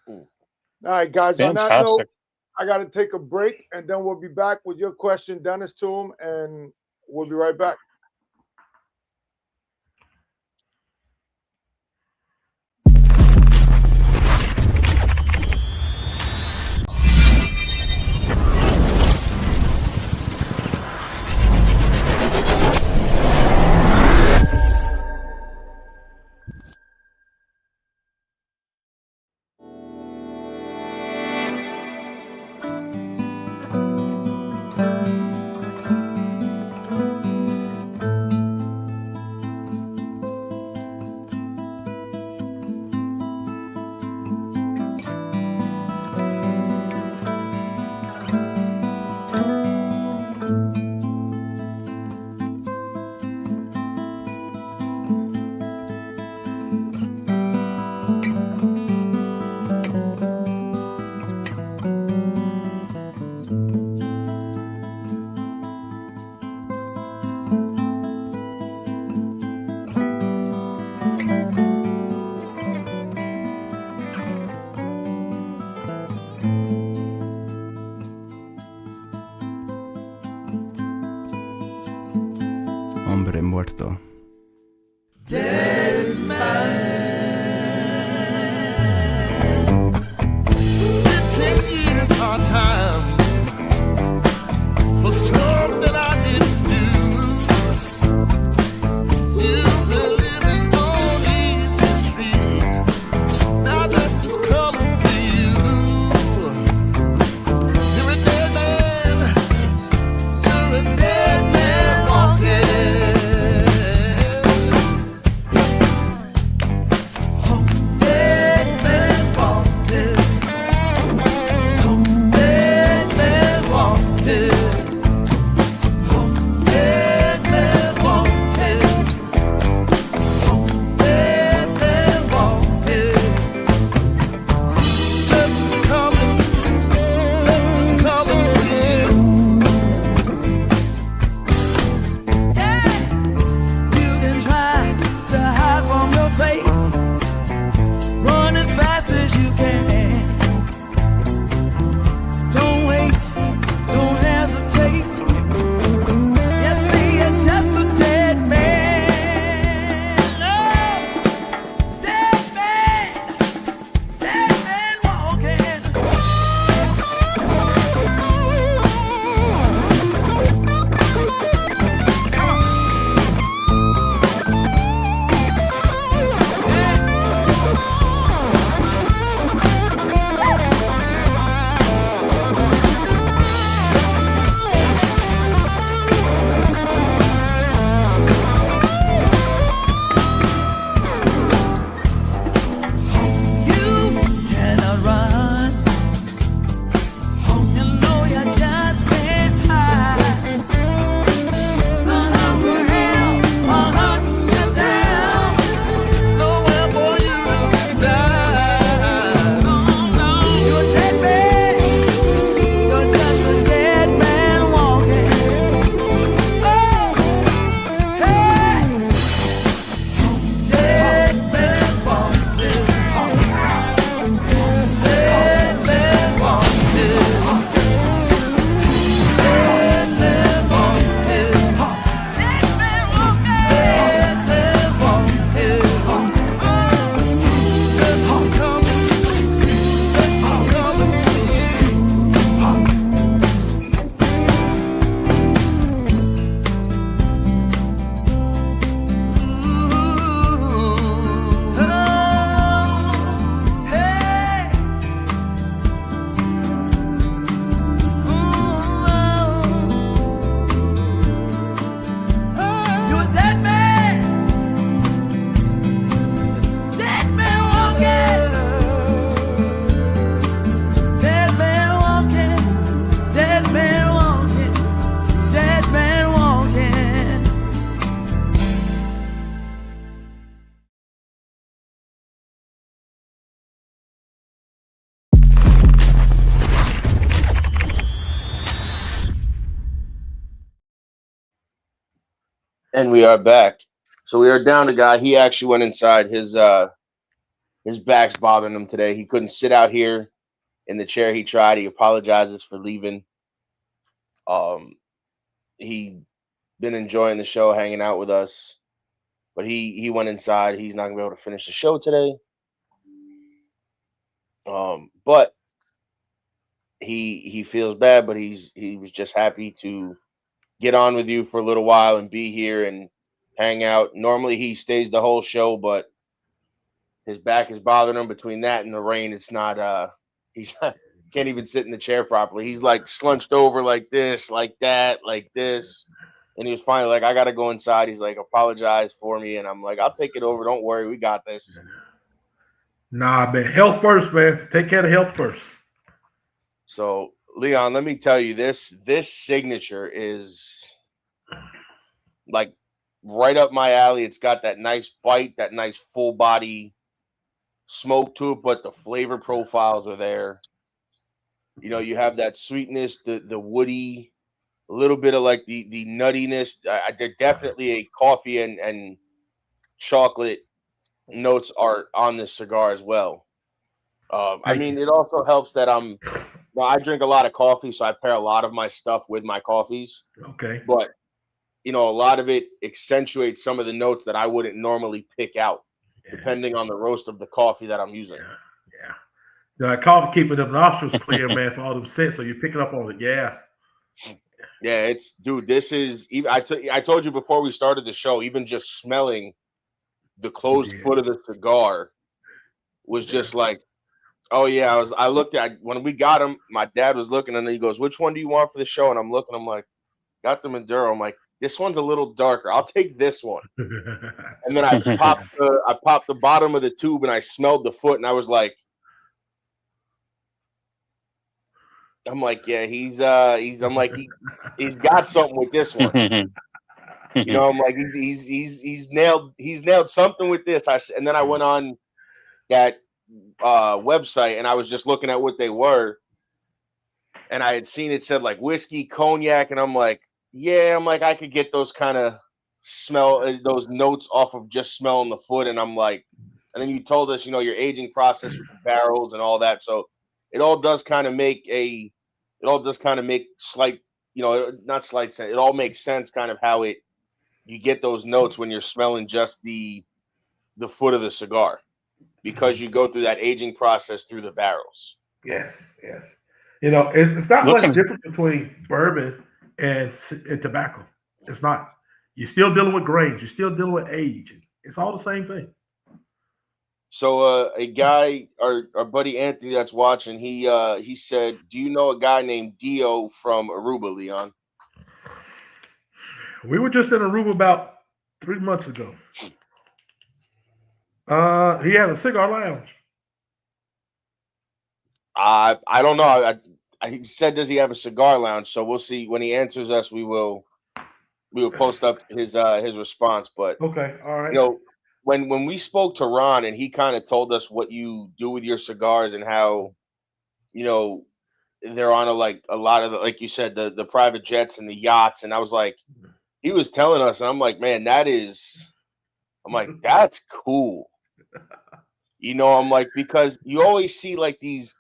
All right, guys. Fantastic. On that note, I got to take a break, and then we'll be back with your question, Dennis, to him, and we'll be right back. muerto. Dead man. 10 years hard time for something I didn't do. You've been living on easy street. Now that's just coming to you. You're a dead man. You're a dead man walking. Dead man walking. Dead man walking. Dead man walking. Dead man walking. Justice coming. Justice coming for you. You can try to hide from your fate. Run as fast as you can. Don't wait, don't hesitate. You see, you're just a dead man. Oh, dead man walking. You cannot run. You know you just can't hide. The hunger hell will hunt you down. Nowhere for you to reside. You're a dead man. You're just a dead man walking. Oh, hey. Dead man walking. Dead man walking. Dead man walking. Dead man walking. Dead man walking. Death is coming. Death is coming for you. Hey. You're a dead man. Dead man walking. Dead man walking. Dead man walking. Dead man walking. And we are back. So we are down a guy. He actually went inside. His back's bothering him today. He couldn't sit out here in the chair. He tried. He apologizes for leaving. He been enjoying the show, hanging out with us, but he went inside. He's not gonna be able to finish the show today. But he feels bad, but he was just happy to get on with you for a little while and be here and hang out. Normally he stays the whole show, but his back is bothering him. Between that and the rain, it's not he's not, can't even sit in the chair properly. He's like slunched over like this, like that, like this. And he was finally like, I gotta go inside. He's like, apologize for me. And I'm like, I'll take it over. Don't worry, we got this. Nah, man. Health first, man. Take care of health first. So Leon, let me tell you, this signature is like right up my alley. It's got that nice bite, that nice full body smoke to it, but the flavor profiles are there. You know, you have that sweetness, the woody, a little bit of like the nuttiness. They're definitely a coffee and chocolate notes are on this cigar as well. I mean, it also helps that I drink a lot of coffee, so I pair a lot of my stuff with my coffees. Okay. But a lot of it accentuates some of the notes that I wouldn't normally pick out, depending on the roast of the coffee that I'm using. The coffee keeping them nostrils clear, man, for all them scents. So you're picking up on it. Yeah. Yeah, this is even. I told you before we started the show, even just smelling the closed foot of the cigar was just like, oh yeah. I looked at when we got him. My dad was looking, and he goes, "Which one do you want for the show?" And I'm looking. I'm like, got the Maduro. I'm like, this one's a little darker. I'll take this one. And then I popped the bottom of the tube, and I smelled the foot, and I was like, I'm like, yeah, he's got something with this one. I'm like, he's nailed something with this. And then I went on that website, and I was just looking at what they were, and I had seen it said like whiskey, cognac, and I'm like, yeah, I could get those kind of those notes off of just smelling the foot. And I'm like, and then you told us, your aging process with the barrels and all that, so it all does kind of make slight, not slight sense. It all makes sense, kind of how you get those notes when you're smelling just the foot of the cigar, because you go through that aging process through the barrels. Yes. It's not much difference between bourbon and tobacco. It's not. You're still dealing with grains. You're still dealing with age. It's all the same thing. So a guy, our buddy Anthony that's watching, he said, do you know a guy named Dio from Aruba, Leon? We were just in Aruba about 3 months ago. He has a cigar lounge. I don't know. He said, does he have a cigar lounge? So we'll see. When he answers us, we will post up his response. But okay, all right. When we spoke to Ron, and he kind of told us what you do with your cigars and how, they're on a lot of the, like you said, the private jets and the yachts. And I was like, he was telling us, and I'm like, man, that's cool. I'm like, because you always see like these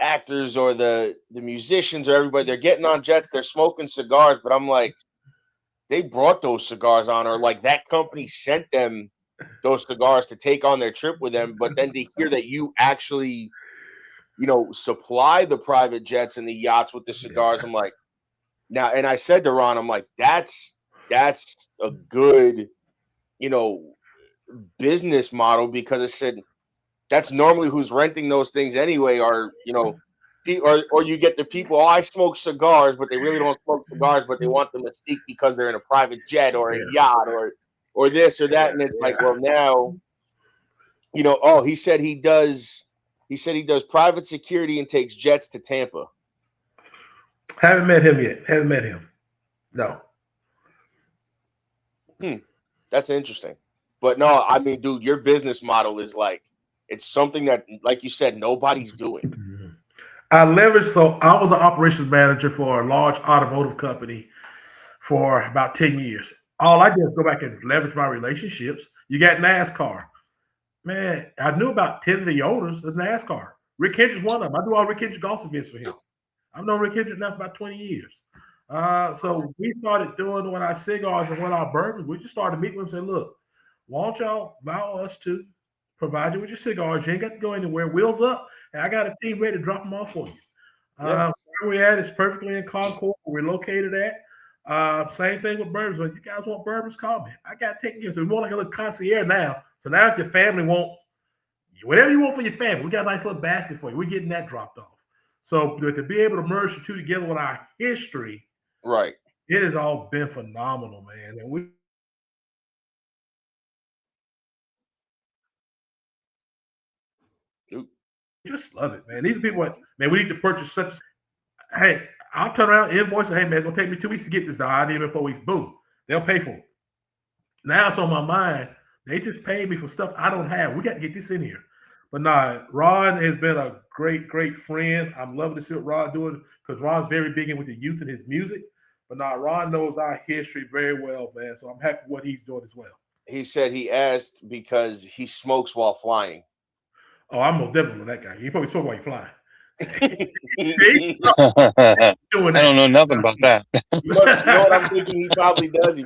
actors or the musicians or everybody, they're getting on jets, they're smoking cigars, but I'm like, they brought those cigars on, or like that company sent them those cigars to take on their trip with them. But then to hear that you actually, supply the private jets and the yachts with the cigars, I'm like, now, and I said to Ron, I'm like, that's a good, business model, because I said that's normally who's renting those things anyway, or you get the people, I smoke cigars, but they really don't smoke cigars, but they want the mystique because they're in a private jet or a yacht or this or that. And it's like, well, now, he said he does private security and takes jets to Tampa. Haven't met him yet. Haven't met him. No. That's interesting. But no, I mean, dude, your business model is like, it's something that, like you said, nobody's doing. I leveraged. So I was an operations manager for a large automotive company for about 10 years. All I did was go back and leverage my relationships. You got NASCAR. Man, I knew about 10 of the owners of NASCAR. Rick Hendrick's one of them. I do all Rick Hendrick's golf events for him. I've known Rick Hendrick now for about 20 years. So we started doing with our cigars and with our bourbons. We just started meeting with them and say, look, why don't y'all allow us to provide you with your cigars? You ain't got to go anywhere. Wheels up, and I got a team ready to drop them off for you. Where we're at is perfectly in Concord, where we're located at. Same thing with bourbons. When you guys want bourbons, call me. I got to take you. So we're more like a little concierge now. So now if your family wants whatever you want for your family, we got a nice little basket for you. We're getting that dropped off. So to be able to merge the two together with our history, right? It has all been phenomenal, man. And we just love it, man. These are people, man, we need to purchase such. Hey, I'll turn around, invoice, and hey, man, it's going to take me 2 weeks to get this. I need it in 4 weeks. Boom. They'll pay for it. Now it's on my mind. They just paid me for stuff I don't have. We got to get this in here. But nah, Ron has been a great, great friend. I'm loving to see what Ron doing, because Ron's very big in with the youth and his music. But nah, Ron knows our history very well, man. So I'm happy with what he's doing as well. He said he asked because he smokes while flying. Oh, I'm most definitely that guy. He probably smoke while you're flying. I don't know nothing about that. You know what I'm thinking? He probably does. He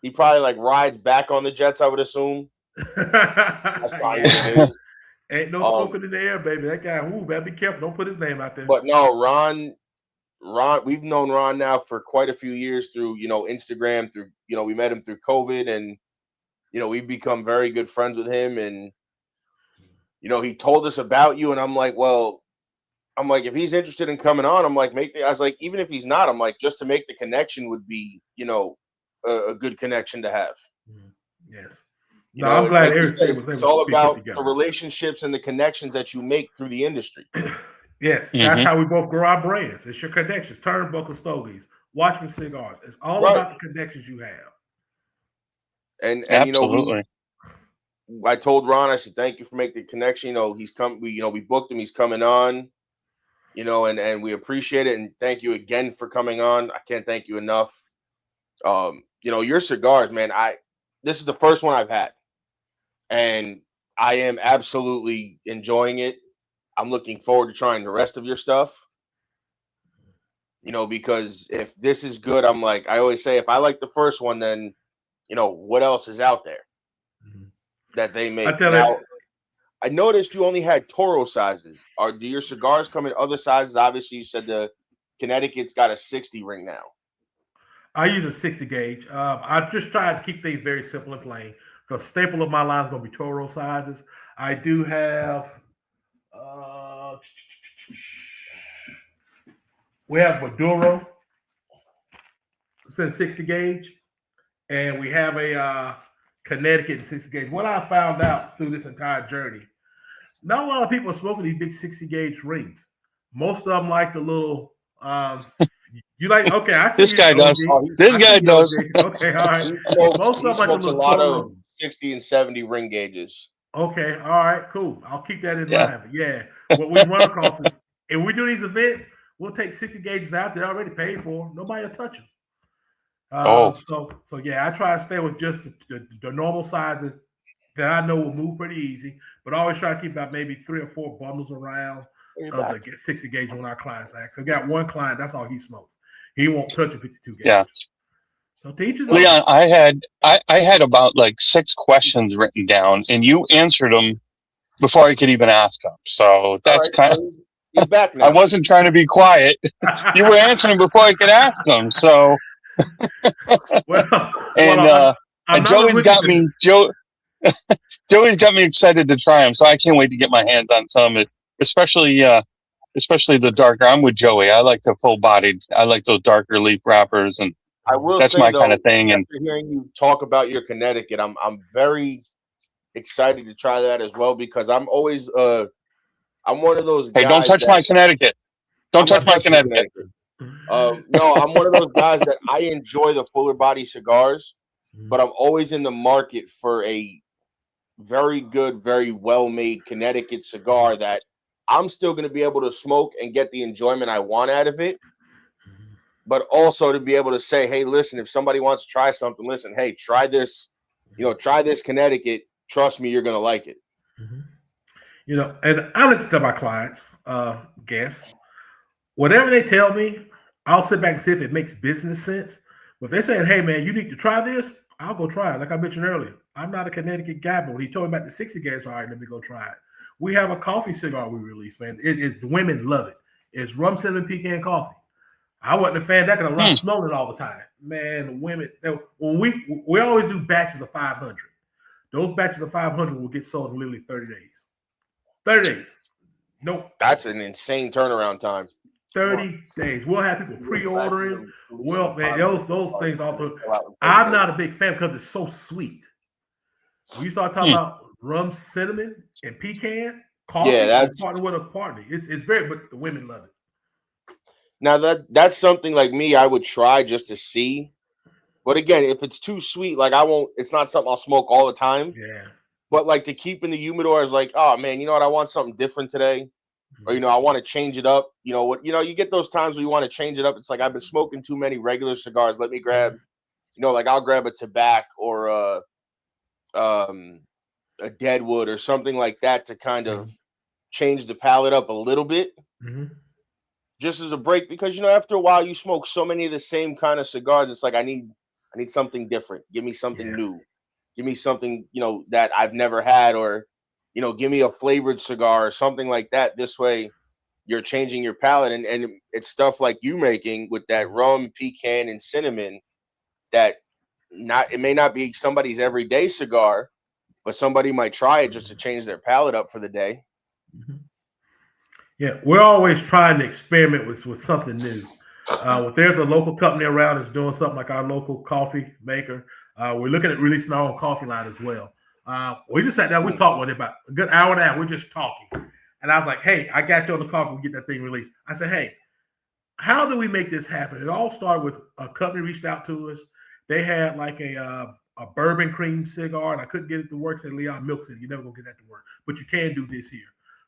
probably like rides back on the Jets. I would assume. That's probably what it is. Ain't no smoking in the air, baby. That guy, better be careful. Don't put his name out there. But no, Ron, we've known Ron now for quite a few years through, Instagram, through, we met him through COVID, and, we've become very good friends with him. And, he told us about you, and I'm like, if he's interested in coming on, I'm like, I was like, even if he's not, I'm like, just to make the connection would be, a good connection to have. Yes. I'm glad everything was able it's all to about the relationships and the connections that you make through the industry. Yes, that's how we both grow our brands. It's your connections. Turnbuckles, Stogies, Watchmen cigars. It's all about the connections you have. And absolutely. I told Ron, I said, thank you for making the connection. He's come. We booked him. He's coming on. And we appreciate it. And thank you again for coming on. I can't thank you enough. Your cigars, man. This is the first one I've had, and I am absolutely enjoying it. I'm looking forward to trying the rest of your stuff. Because if this is good, I'm like, I always say, if I like the first one, then, what else is out there that they make? Now, I noticed you only had Toro sizes. Do your cigars come in other sizes? Obviously, you said the Connecticut's got a 60 ring now. I use a 60 gauge. I just try to keep things very simple and plain. The staple of my line is going to be Toro sizes. I do have, we have Maduro. It's in 60 gauge. And we have a Connecticut in 60 gauge. What I found out through this entire journey, not a lot of people are smoking these big 60 gauge rings. Most of them like the little, you like, okay, I see this guy does. This guy does. Okay, all right. Most of them like a lot of 60 and 70 ring gauges. Okay, all right, cool. I'll keep that in mind. But yeah, what we run across is if we do these events, we'll take 60 gauges out. They're already paid for. Nobody will touch them. So yeah, I try to stay with just the normal sizes that I know will move pretty easy, but I always try to keep about maybe 3 or 4 bundles around of the 60 gauge when our clients ask. I got one client, that's all he smokes. He won't touch a 52 gauge. Yeah. So teachers, Leon, I had about like 6 questions written down, and you answered them before I could even ask them. So that's kind of. He's back now. I wasn't trying to be quiet. You were answering before I could ask them. So. And Joey's got me. Joey's got me excited to try them, so I can't wait to get my hands on some. Especially the darker. I'm with Joey. I like the full bodied. I like those darker leaf wrappers, and I will. That's say, my though, kind of thing. And after hearing you talk about your Connecticut, I'm very excited to try that as well, because I'm always I'm one of those guys. Hey, don't touch my Connecticut. Don't touch my Connecticut. No, I'm one of those guys that I enjoy the fuller body cigars, but I'm always in the market for a very good, very well made Connecticut cigar that I'm still going to be able to smoke and get the enjoyment I want out of it, but also to be able to say, hey, listen, if somebody wants to try something, listen, hey, try this, try this Connecticut. Trust me, you're going to like it. And I listen to my clients, guests, whatever they tell me, I'll sit back and see if it makes business sense. But if they're saying, hey, man, you need to try this, I'll go try it. Like I mentioned earlier, I'm not a Connecticut guy, but when he told me about the 60 gauge, all right, let me go try it. We have a coffee cigar we released, man. The women love it. It's rum cinnamon pecan coffee. I wasn't a fan of that because I'm smelling it all the time. Man, the women, when we always do batches of 500. Those batches of 500 will get sold in literally 30 days. 30 days. Nope. That's an insane turnaround time. 30 days. We'll have people pre-ordering. Well, man, those things also. I'm not a big fan because it's so sweet. When you start talking about rum, cinnamon, and pecan coffee, that's partner with a party. It's very, but the women love it. Now that's something like me, I would try just to see. But again, if it's too sweet, like I won't. It's not something I'll smoke all the time. Yeah. But like to keep in the humidor is like, oh man, you know what? I want something different today. Or, I want to change it up. You get those times where you want to change it up. It's like, I've been smoking too many regular cigars. Let me grab, like I'll grab a tobacco or a Deadwood or something like that to kind of change the palate up a little bit, just as a break, because after a while you smoke so many of the same kind of cigars. It's like I need something different. Give me something new. Give me something that I've never had, or give me a flavored cigar or something like that. This way, you're changing your palate, and it's stuff like you making with that rum, pecan, and cinnamon. That it may not be somebody's everyday cigar, but somebody might try it just to change their palate up for the day. Yeah, we're always trying to experiment with something new. If there's a local company around that's doing something like our local coffee maker, we're looking at releasing our own coffee line as well. We just sat down, we talked with it about a good hour and a half. We're just talking. And I was like, hey, I got you on the coffee. We get that thing released. I said, hey, how do we make this happen? It all started with a company reached out to us. They had like a bourbon cream cigar, and I couldn't get it to work. Said Leon Milk said, you're never going to get that to work, but you can do this here.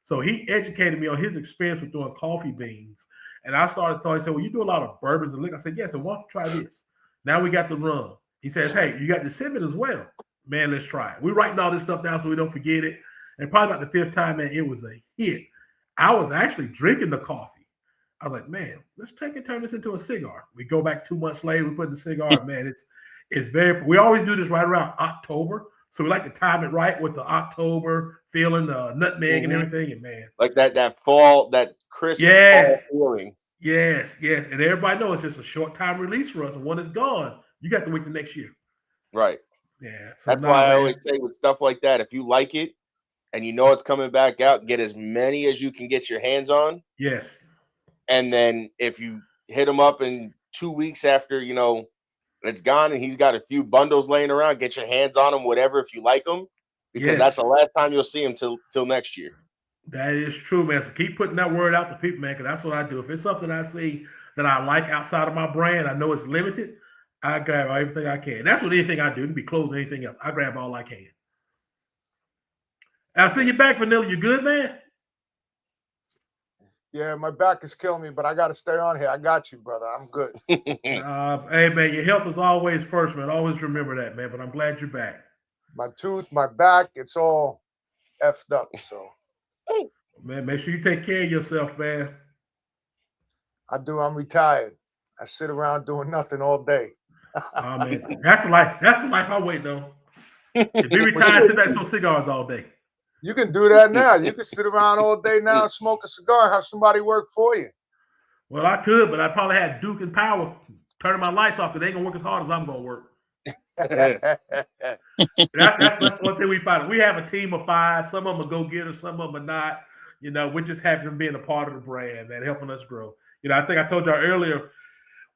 So he educated me on his experience with doing coffee beans. And I started thought, he said, well, you do a lot of bourbons and liquor. I said, yes, and why don't you try this? Now we got the rum. He says, hey, you got the cinnamon as well. Man, let's try it. We're writing all this stuff down so we don't forget it. And probably about the fifth time, man, it was a hit. I was actually drinking the coffee. I was like, man, let's take and turn this into a cigar. We go back 2 months later, we put in the cigar. Man, it's very, we always do this right around October. So we like to time it right with the October feeling, nutmeg and everything. And man, like that fall, that crisp fall feeling. Yes. And everybody knows it's just a short time release for us. And when it's gone, you got to wait the next year. Right. Yeah. So that's why I always say with stuff like that, if you like it and it's coming back out, get as many as you can get your hands on. Yes. And then if you hit them up in 2 weeks after, it's gone and he's got a few bundles laying around, get your hands on them, whatever, if you like them, because that's the last time you'll see them till next year. That is true, man. So keep putting that word out to people, man, because that's what I do. If it's something I see that I like outside of my brand, I know it's limited, I grab everything I can. That's what anything I do. It can be clothes or anything else. I grab all I can. I see you back, Vanilla. You good, man? Yeah, my back is killing me, but I got to stay on here. I got you, brother. I'm good. Hey, man, your health is always first, man. Always remember that, man. But I'm glad you're back. My tooth, my back, it's all effed up. So, man, make sure you take care of yourself, man. I do. I'm retired. I sit around doing nothing all day. Oh, man. That's the life. That's the life I wait on. If you retired, sit back and smoke cigars all day. You can do that now. You can sit around all day now, smoke a cigar, and have somebody work for you. Well, I could, but I probably had Duke and Power turning my lights off because they ain't gonna work as hard as I'm gonna work. that's one thing we find. We have a team of 5. Some of them are go-getters, some of them are not. We're just happy to being a part of the brand, man, helping us grow. I think I told y'all earlier,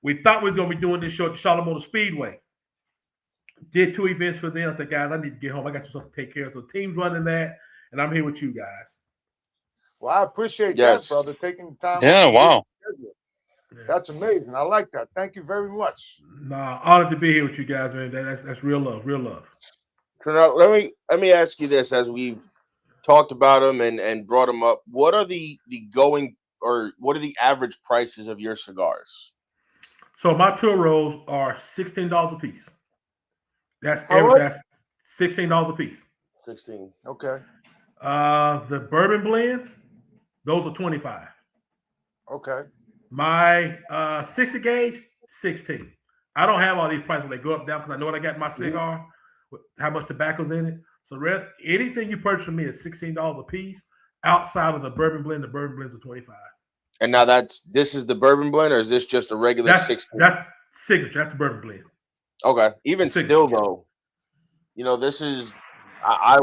we thought we was gonna be doing this show at the Charlotte Motor Speedway. Did 2 events for them. I said, guys, I need to get home. I got some stuff to take care of. So the team's running that. And I'm here with you guys. Well, I appreciate that, brother, taking the time. Yeah, wow. That's amazing. I like that. Thank you very much. Nah, honored to be here with you guys, man. That's real love, real love. So now, let me ask you this: as we've talked about them and brought them up, what are the average prices of your cigars? So my tour rolls are $16 a piece. That's $16 a piece. 16. Okay. The bourbon blend, those are 25. Okay. My 60 gauge, 16. I don't have all these prices when they go up down because I know what I got in my cigar, how much tobacco's in it. So anything you purchase from me is $16 a piece. Outside of the bourbon blend, the bourbon blends are 25. And now this is the bourbon blend, or is this just a regular 16? That's signature. That's the bourbon blend. Okay. Even still, though, this is. I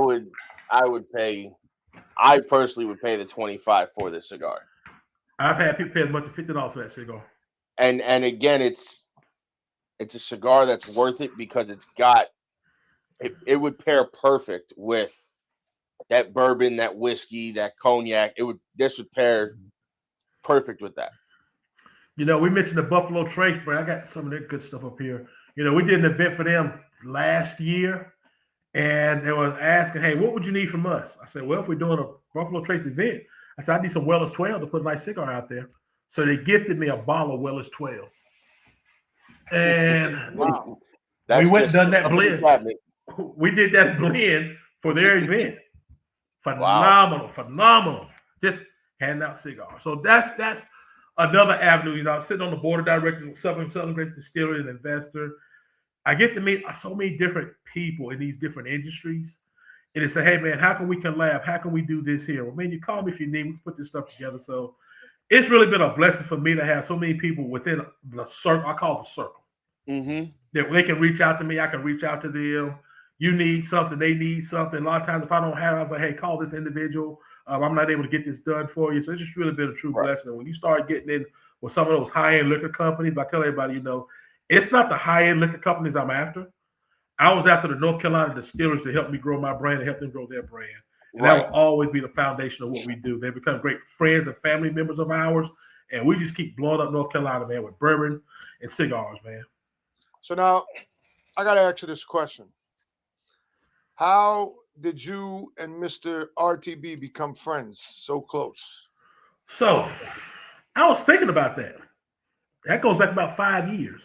personally would pay the 25 for this cigar. I've had people pay as much as $50 for that cigar. And again, it's a cigar that's worth it because it's got it would pair perfect with that bourbon, that whiskey, that cognac. This would pair perfect with that. We mentioned the Buffalo Trace brand. I got some of their good stuff up here. We did an event for them last year. And they were asking, hey, what would you need from us? I said, well, if we're doing a Buffalo Trace event, I said, I need some Weller's 12 to put a nice cigar out there. So they gifted me a bottle of Weller's 12. And wow. We went and done that blend. We did that blend for their event. Phenomenal. just handing out cigars. So that's another avenue. You know, I'm sitting on the board of directors with Southern Grace Distillery, an investor. I get to meet so many different people in these different industries. And they say, hey, man, how can we collab? How can we do this here? Well, man, you call me if you need. We can put this stuff together. So it's really been a blessing for me to have so many people within the circle. I call it the circle. Mm-hmm. That they can reach out to me. I can reach out to them. You need something. They need something. A lot of times if I don't have it, I was like, hey, call this individual. I'm not able to get this done for you. So it's just really been a true blessing. And when you start getting in with some of those high-end liquor companies, I tell everybody, you know, it's not the high-end liquor companies I'm after. I was after the North Carolina distillers to help me grow my brand and help them grow their brand. And that will always be the foundation of what we do. They become great friends and family members of ours. And we just keep blowing up North Carolina, man, with bourbon and cigars, man. So now I got to ask you this question. How did you and Mr. RTB become friends so close? So I was thinking about that. That goes back about 5 years.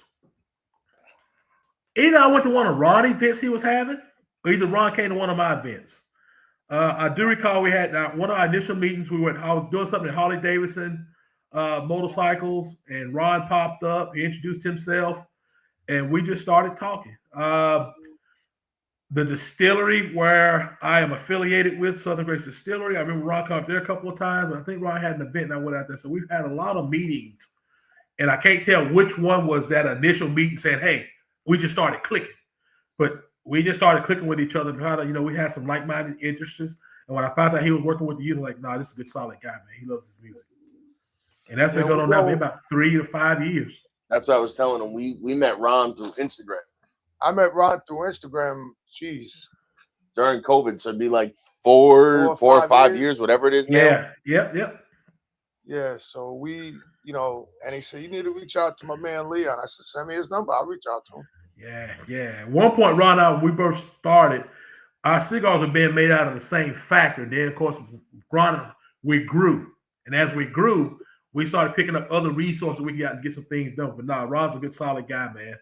Either I went to one of Ron's events he was having, or either Ron came to one of my events. I do recall we had one of our initial meetings. I was doing something at Harley Davidson motorcycles, and Ron popped up. He introduced himself, and we just started talking. The distillery where I am affiliated with, Southern Grace Distillery, I remember Ron come up there a couple of times. I think Ron had an event, and I went out there. So we've had a lot of meetings, and I can't tell which one was that initial meeting saying, hey, we just started clicking. But we just started clicking with each other. We had some like-minded interests. And when I found out he was working with the youth, I'm like, nah, this is a good, solid guy, man. He loves his music. And that's been going on now maybe about 3 to 5 years. That's what I was telling him. We met Ron through Instagram. I met Ron through Instagram, during COVID. So it'd be like four or 5 years, whatever it is now. Yep. Yeah, so we, and he said, you need to reach out to my man Leon. I said, send me his number. I'll reach out to him. Yeah. At one point, Ron, when we first started, our cigars were being made out of the same factory. And then, of course, Ron, we grew. And as we grew, we started picking up other resources we can get some things done. But nah, Ron's a good, solid guy, man.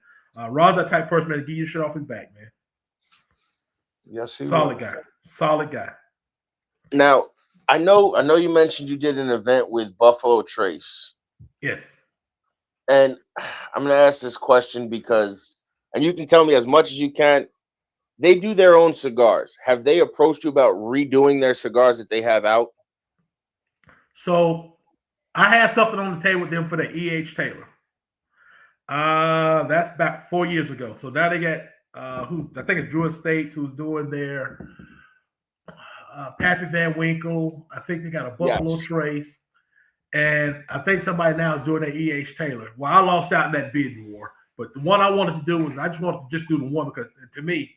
Ron's that type of person that give you shit off his back, man. Yes, he solid guy. Solid guy. Now, I know you mentioned you did an event with Buffalo Trace. Yes. And I'm going to ask this question because, and you can tell me as much as you can, they do their own cigars. Have they approached you about redoing their cigars that they have out? So I had something on the table with them for the E.H. Taylor. That's about 4 years ago. So now they got, I think it's Drew Estates who's doing their Pappy Van Winkle. I think they got a Buffalo Trace. And I think somebody now is doing their E.H. Taylor. Well, I lost out in that bidding war. But the one I wanted to do was I just wanted to just do the one because to me,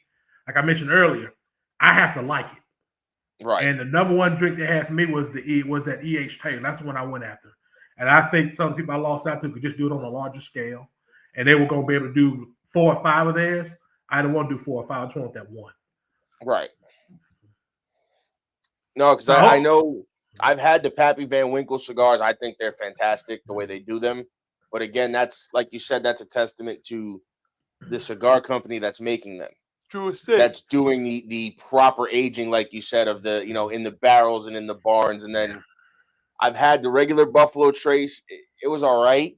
like I mentioned earlier, I have to like it. Right. And the number one drink they had for me was that E.H. Taylor. That's the one I went after. And I think some people I lost out to could just do it on a larger scale. And they were going to be able to do 4 or 5 of theirs. I didn't want to do 4 or 5. I just want that one. Right. No, because I know I've had the Pappy Van Winkle cigars. I think they're fantastic the way they do them. But again, that's like you said, that's a testament to the cigar company that's making them. True. That's doing the proper aging, like you said, of the, in the barrels and in the barns. And then I've had the regular Buffalo Trace. It was all right.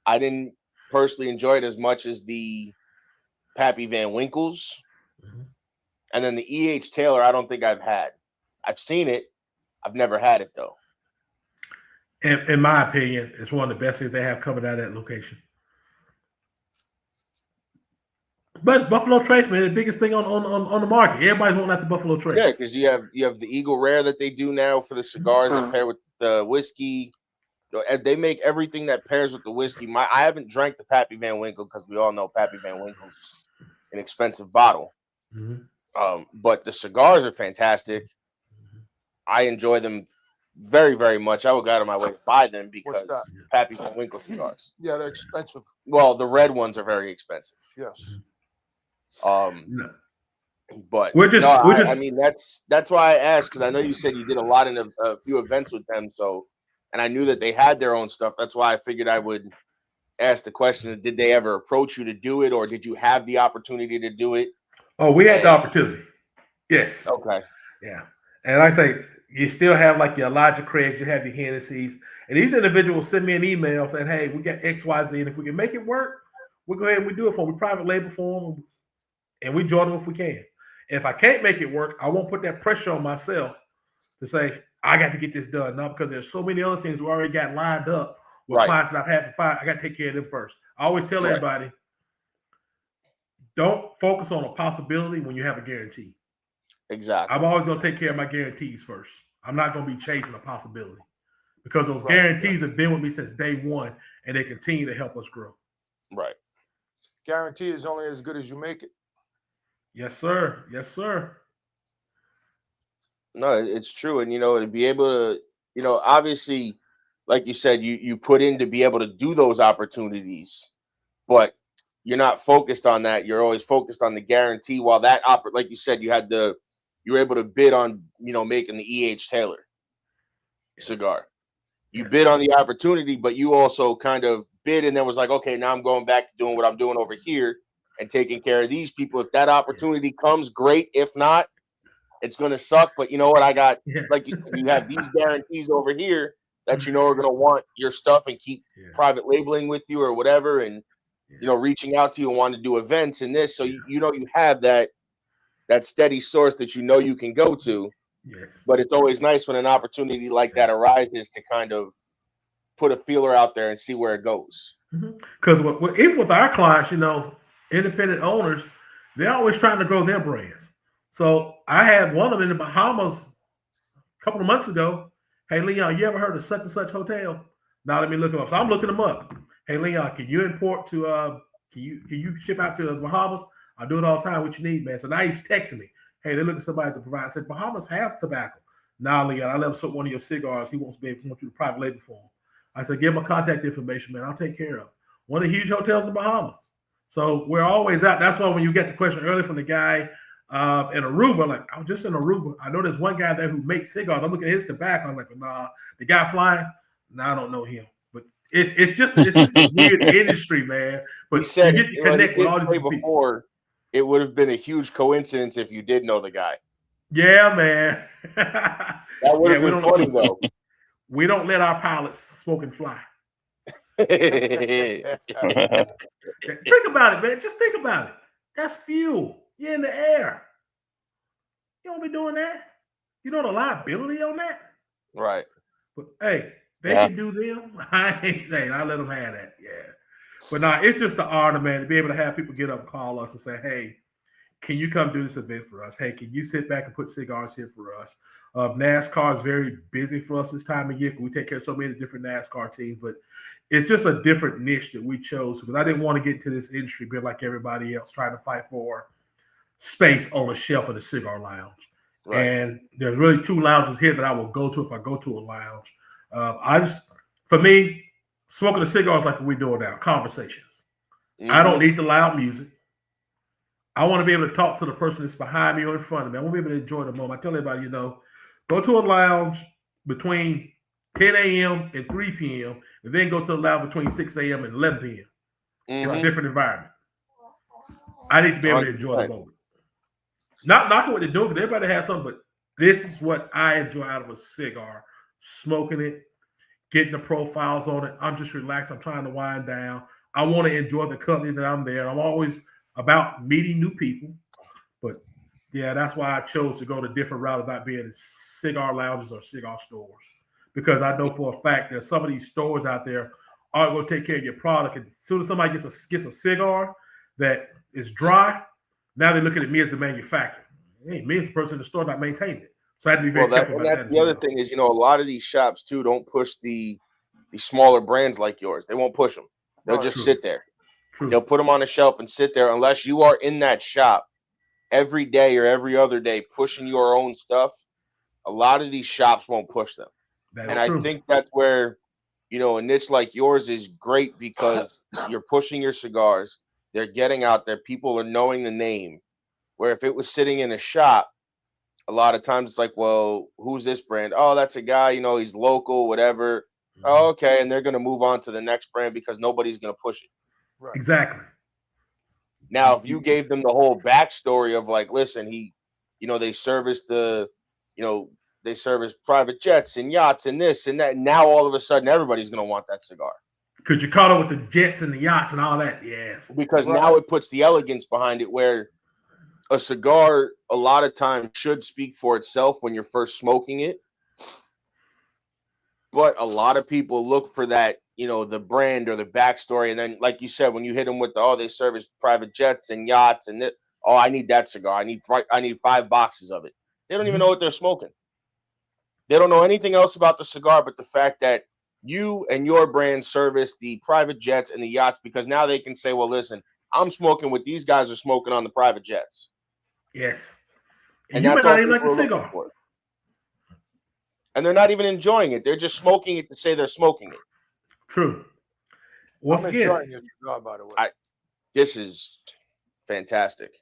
I didn't personally enjoy it as much as the Pappy Van Winkles. And then the E.H. Taylor, I don't think I've had. I've seen it. I've never had it, though. In my opinion, it's one of the best things they have coming out of that location. But it's Buffalo Trace, man, the biggest thing on the market. Everybody's wanting out the Buffalo Trace. Yeah, because you have the Eagle Rare that they do now for the cigars that pair with the whiskey. They make everything that pairs with the whiskey. I haven't drank the Pappy Van Winkle because we all know Pappy Van Winkle's an expensive bottle. But the cigars are fantastic. I enjoy them very, very much. I would go out of my way to buy them because Pappy Van Winkle cigars. Yeah, they're expensive. Well, the red ones are very expensive. Yes. But I mean that's why I asked, because I know you said you did a lot in a few events with them, and I knew that they had their own stuff. That's why I figured I would ask the question: did they ever approach you to do it, or did you have the opportunity to do it? Oh, we had the opportunity. Yes. Okay. Yeah. And like I say, you still have like your Elijah Craig, you have your Hennessy's, and these individuals send me an email saying, "Hey, we got X, Y, Z, and if we can make it work, we'll go ahead and we do it for them. We private label for them, and we join them if we can. If I can't make it work, I won't put that pressure on myself to say I got to get this done. Not because there's so many other things we already got lined up with clients that I've had for 5. I got to take care of them first. I always tell everybody, don't focus on a possibility when you have a guarantee. Exactly. I'm always going to take care of my guarantees first. I'm not going to be chasing a possibility because those guarantees have been with me since day one, and they continue to help us grow. Right. Guarantee is only as good as you make it. Yes, sir. Yes, sir. No, it's true. And, to be able to, obviously, like you said, you put in to be able to do those opportunities, but you're not focused on that. You're always focused on the guarantee. While that, like you said, you were able to bid on, making the E.H. Taylor cigar. You bid on the opportunity, but you also kind of bid and then was like, okay, now I'm going back to doing what I'm doing over here and taking care of these people. If that opportunity comes, great. If not, it's going to suck. But you know what? I got, like you have these guarantees over here that are going to want your stuff and keep private labeling with you or whatever. And, reaching out to you and wanting to do events and this. So, you have that steady source that you can go to. Yes. But it's always nice when an opportunity like that arises to kind of put a feeler out there and see where it goes. Because even with our clients, independent owners, they're always trying to grow their brands. So I had one of them in the Bahamas a couple of months ago. Hey, Leon, you ever heard of such and such hotels? Now let me look them up. So I'm looking them up. Hey, Leon, can you import to can you ship out to the Bahamas? I do it all the time. What you need, man? So now he's texting me. Hey, they're looking for somebody to provide. I said, Bahamas have tobacco. Now, Leon, I let him smoke one of your cigars. He wants you to private label for him. I said, give him a contact information, man. I'll take care of it. One of the huge hotels in the Bahamas. So we're always out. That's why when you get the question earlier from the guy in Aruba, like, I was just in Aruba. I know there's one guy there who makes cigars. I'm looking at his tobacco. I'm like, nah, the guy flying, nah, I don't know him. But it's just a weird industry, man. But he said, you get to connect with all these people. Before, it would have been a huge coincidence if you did know the guy. Yeah, man. That would have been funny, though. We don't let our pilots smoke and fly. Think about it, man. Just think about it. That's fuel. You're in the air. You don't be doing that. You know the liability on that? Right. But hey, they can do them. I let them have that. Yeah. But nah, it's just an honor, man, to be able to have people get up and call us and say, hey, can you come do this event for us? Hey, can you sit back and put cigars here for us? NASCAR is very busy for us this time of year. We take care of so many different NASCAR teams, but it's just a different niche that we chose because I didn't want to get into this industry being like everybody else trying to fight for space on a shelf in a cigar lounge. Right. And there's really 2 lounges here that I will go to if I go to a lounge. For me, smoking a cigar is like what we're doing now, conversations. Mm-hmm. I don't need the loud music. I want to be able to talk to the person that's behind me or in front of me. I want to be able to enjoy the moment. I tell everybody, go to a lounge between 10 a.m. and 3 p.m. and then go to a lounge between 6 a.m. and 11 p.m. Mm-hmm. It's a different environment. I need to be able to enjoy the moment. Not knocking what they're doing, because everybody has something, but this is what I enjoy out of a cigar. Smoking it, getting the profiles on it. I'm just relaxed. I'm trying to wind down. I want to enjoy the company that I'm there. I'm always about meeting new people. But yeah, that's why I chose to go the different route of not being in cigar lounges or cigar stores. Because I know for a fact that some of these stores out there aren't going to take care of your product. And as soon as somebody gets a cigar that is dry, now they're looking at me as the manufacturer. Hey, me as the person in the store not maintaining it. So I had to be very careful about that. The other thing is, a lot of these shops too don't push the smaller brands like yours. They won't push them. They'll just sit there. True. They'll put them on a shelf and sit there unless you are in that shop every day or every other day pushing your own stuff. A lot of these shops won't push them. I think that's where, a niche like yours is great because you're pushing your cigars. They're getting out there. People are knowing the name. Where if it was sitting in a shop, a lot of times it's like, well, who's this brand? Oh, that's a guy, he's local, whatever. Mm-hmm. Oh, okay. And they're going to move on to the next brand because nobody's going to push it. Right. Exactly. Now, if you gave them the whole backstory of like, listen, they service the they service private jets and yachts and this and that. Now all of a sudden, everybody's going to want that cigar. Because you caught up with the jets and the yachts and all that. Yes. Because now it puts the elegance behind it, where a cigar a lot of times should speak for itself when you're first smoking it. But a lot of people look for that, you know, the brand or the backstory. And then, like you said, when you hit them with they service private jets and yachts and I need that cigar. I need 5 boxes of it. They don't even know what they're smoking. They don't know anything else about the cigar but the fact that you and your brand service the private jets and the yachts, because now they can say, well, listen, I'm smoking what these guys are smoking on the private jets. Yes. And you that's might all not even like the people are cigar. looking for. And they're not even enjoying it. They're just smoking it to say they're smoking it. True. I'm enjoying your cigar, by the way. This is fantastic.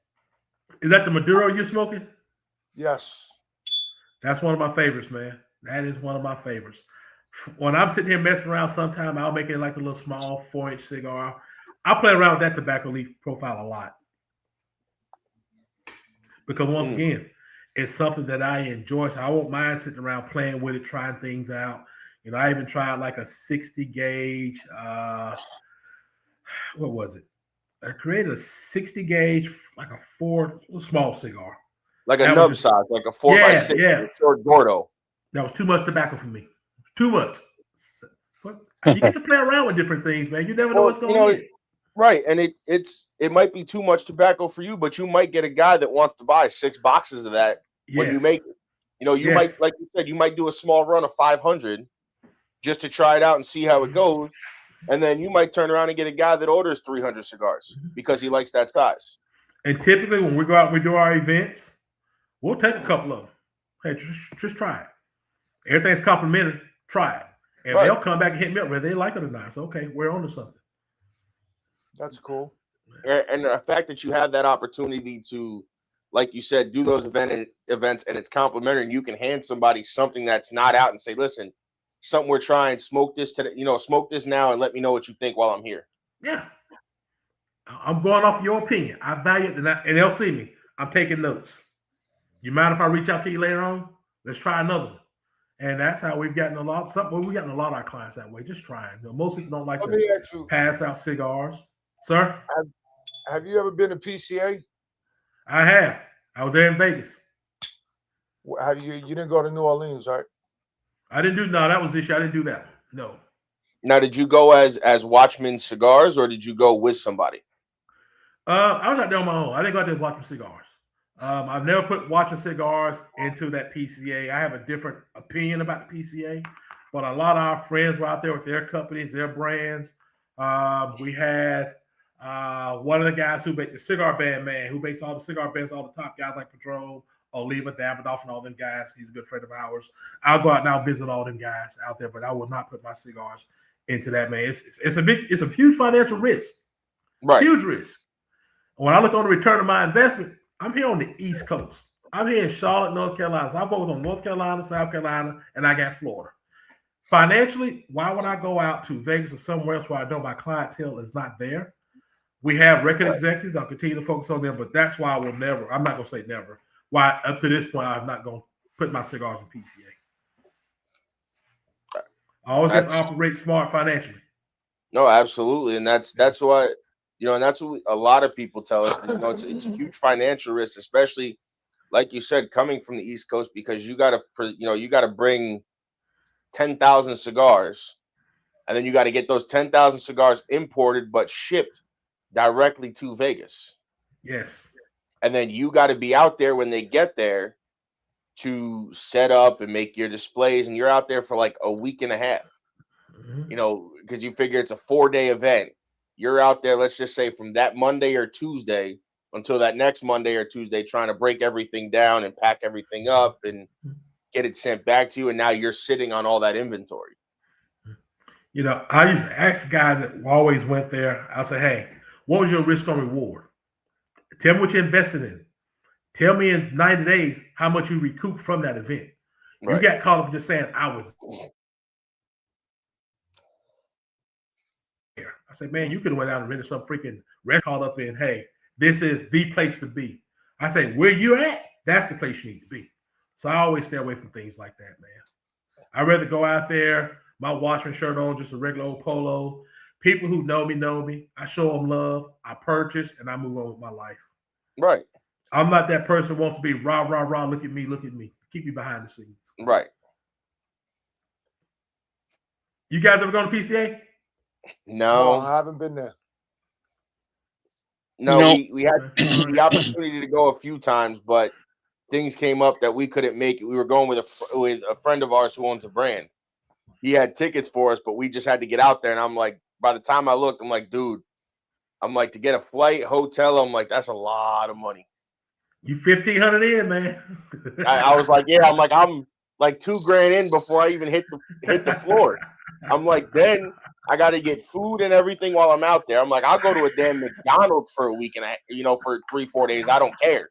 Is that the Maduro you're smoking? Yes. That's one of my favorites, man. That is one of my favorites. When I'm sitting here messing around sometime, I'll make it like a little small 4-inch cigar. I'll play around with that tobacco leaf profile a lot. Because once again, it's something that I enjoy. So I won't mind sitting around playing with it, trying things out. You know, I even tried like a 60 gauge. What was it? I created a 60 gauge, like a small cigar. Like a nub size, like a 4x6, yeah. short Gordo. That was too much tobacco for me. Too much. But you get to play around with different things, man. You never know what's going on. Right, and it might be too much tobacco for you, but you might get a guy that wants to buy 6 boxes of that when you make it. You know, you might, like you said, you might do a small run of 500 just to try it out and see how it goes, and then you might turn around and get a guy that orders 300 cigars because he likes that size. And typically, when we go out and we do our events, we'll take a couple of them. Hey, just try it. Everything's complimentary. Try it, and they'll come back and hit me up whether they like it or not. So, okay, we're on to something. That's cool. And the fact that you have that opportunity to, like you said, do those events and it's complimentary, and you can hand somebody something that's not out and say, listen, something we're trying, smoke this today, smoke this now and let me know what you think while I'm here. Yeah. I'm going off your opinion. I value it, and they'll see me. I'm taking notes. You mind if I reach out to you later on? Let's try another one. And that's how we've gotten a lot. We've gotten a lot of our clients that way, just trying. Most people don't like to pass out cigars. Sir? Have you ever been to PCA? I have. I was there in Vegas. You didn't go to New Orleans, right? I didn't do that was this year. I didn't do that. No. Now, did you go as Watchmen Cigars, or did you go with somebody? I was out there on my own. I didn't go out there Watchmen Cigars. I've never put Watchmen Cigars into that PCA. I have a different opinion about the PCA, but a lot of our friends were out there with their companies, their brands. We had one of the guys who makes the cigar band man, who makes all the cigar bands, all the top guys like Patron, Oliva, Davidoff, and all them guys. He's a good friend of ours. I'll go out now visit all them guys out there, but I will not put my cigars into that, man. It's a huge financial risk. Right. Huge risk. When I look on the return of my investment, I'm here on the East Coast. I'm here in Charlotte, North Carolina. So I focus on North Carolina, South Carolina, and I got Florida. Financially, why would I go out to Vegas or somewhere else where I know my clientele is not there? We have record executives. I'll continue to focus on them, but that's why I'm not going to say never. Why, up to this point, I'm not going to put my cigars in PCA. I always have to operate smart financially. No, absolutely. And that's what, and that's what a lot of people tell us. It's a huge financial risk, especially, like you said, coming from the East Coast, because you got to bring 10,000 cigars, and then you got to get those 10,000 cigars imported but shipped directly to Vegas. Yes. And then you got to be out there when they get there to set up and make your displays, and you're out there for like a week and a half. Because you figure it's a 4-day event. You're out there, let's just say, from that Monday or Tuesday until that next Monday or Tuesday, trying to break everything down and pack everything up and get it sent back to you. And now you're sitting on all that inventory. I used to ask guys that always went there. I'll say, hey, what was your risk on reward? Tell me what you invested in. Tell me in 90 days how much you recouped from that event. Right. You got caught up just saying, I was there. I said, man, you could have went out and rented some freaking rest called up in, hey, this is the place to be. I say, where you at, that's the place you need to be. So I always stay away from things like that, man. I'd rather go out there, my Watchmen shirt on, just a regular old polo. People who know me. I show them love. I purchase, and I move on with my life. Right. I'm not that person who wants to be rah, rah, rah, look at me. Keep me behind the scenes. Right. You guys ever gone to PCA? No, I haven't been there. No, we had the opportunity to go a few times, but things came up that we couldn't make it. We were going with a friend of ours who owns a brand. He had tickets for us, but we just had to get out there. And I'm like, by the time I looked, I'm like, dude, I'm like, to get a flight, hotel, I'm like, that's a lot of money. You $1,500 in, man. I was like, yeah, I'm like $2,000 in before I even hit the floor. I'm like, then I got to get food and everything while I'm out there. I'm like, I'll go to a damn McDonald's for a week and for 3-4 days. I don't care.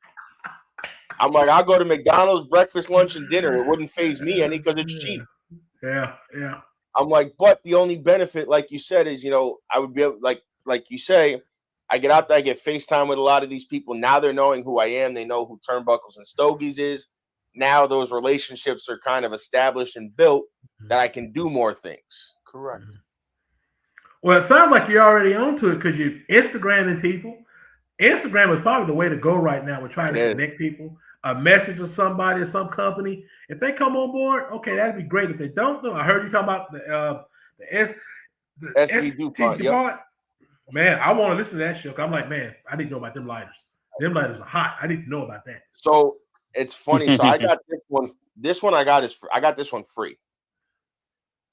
I'm like, I'll go to McDonald's breakfast, lunch, and dinner. It wouldn't faze me any because it's cheap. Yeah. I'm like, but the only benefit, like you said, is I would be able, like you say, I get out there, I get FaceTime with a lot of these people. Now they're knowing who I am. They know who Turnbuckles and Stogies is. Now those relationships are kind of established and built that I can do more things. Correct. Well, it sounds like you're already onto it because you're Instagramming people. Instagram is probably the way to go right now. We're trying to connect people. A message of somebody or some company. If they come on board, okay, that'd be great. If they don't, I heard you talking about the ST DuPont. Yep. Man, I want to listen to that shit. I'm like, man, I need to know about them lighters. Them lighters are hot. I need to know about that. So it's funny. So I got this one. This one I got this one free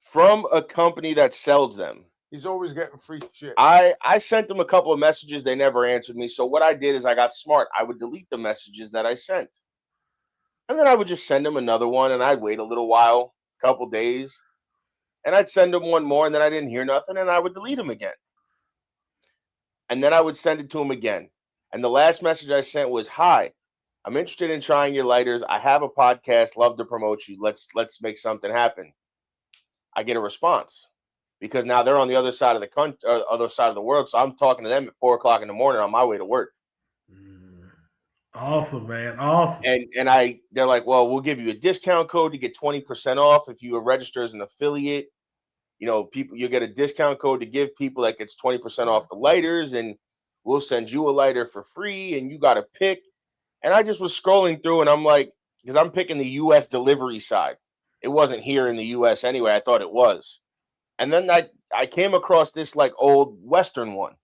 from a company that sells them. He's always getting free shit. I sent them a couple of messages. They never answered me. So what I did is I got smart. I would delete the messages that I sent. And then I would just send them another one. And I'd wait a little while, a couple days. And I'd send them one more. And then I didn't hear nothing. And I would delete them again. And then I would send it to him again. And the last message I sent was, hi, I'm interested in trying your lighters. I have a podcast. Love to promote you. Let's make something happen. I get a response. Because now they're on the other side of the country, other side of the world. So I'm talking to them at 4:00 in the morning on my way to work. Awesome, man. Awesome. And they're like, well, we'll give you a discount code to get 20% off if you register as an affiliate. People, you get a discount code to give people that gets 20% off the lighters, and we'll send you a lighter for free, and you got to pick. And I just was scrolling through, and I'm like, because I'm picking the U.S. delivery side. It wasn't here in the U.S. anyway. I thought it was. And then I came across this like old Western one.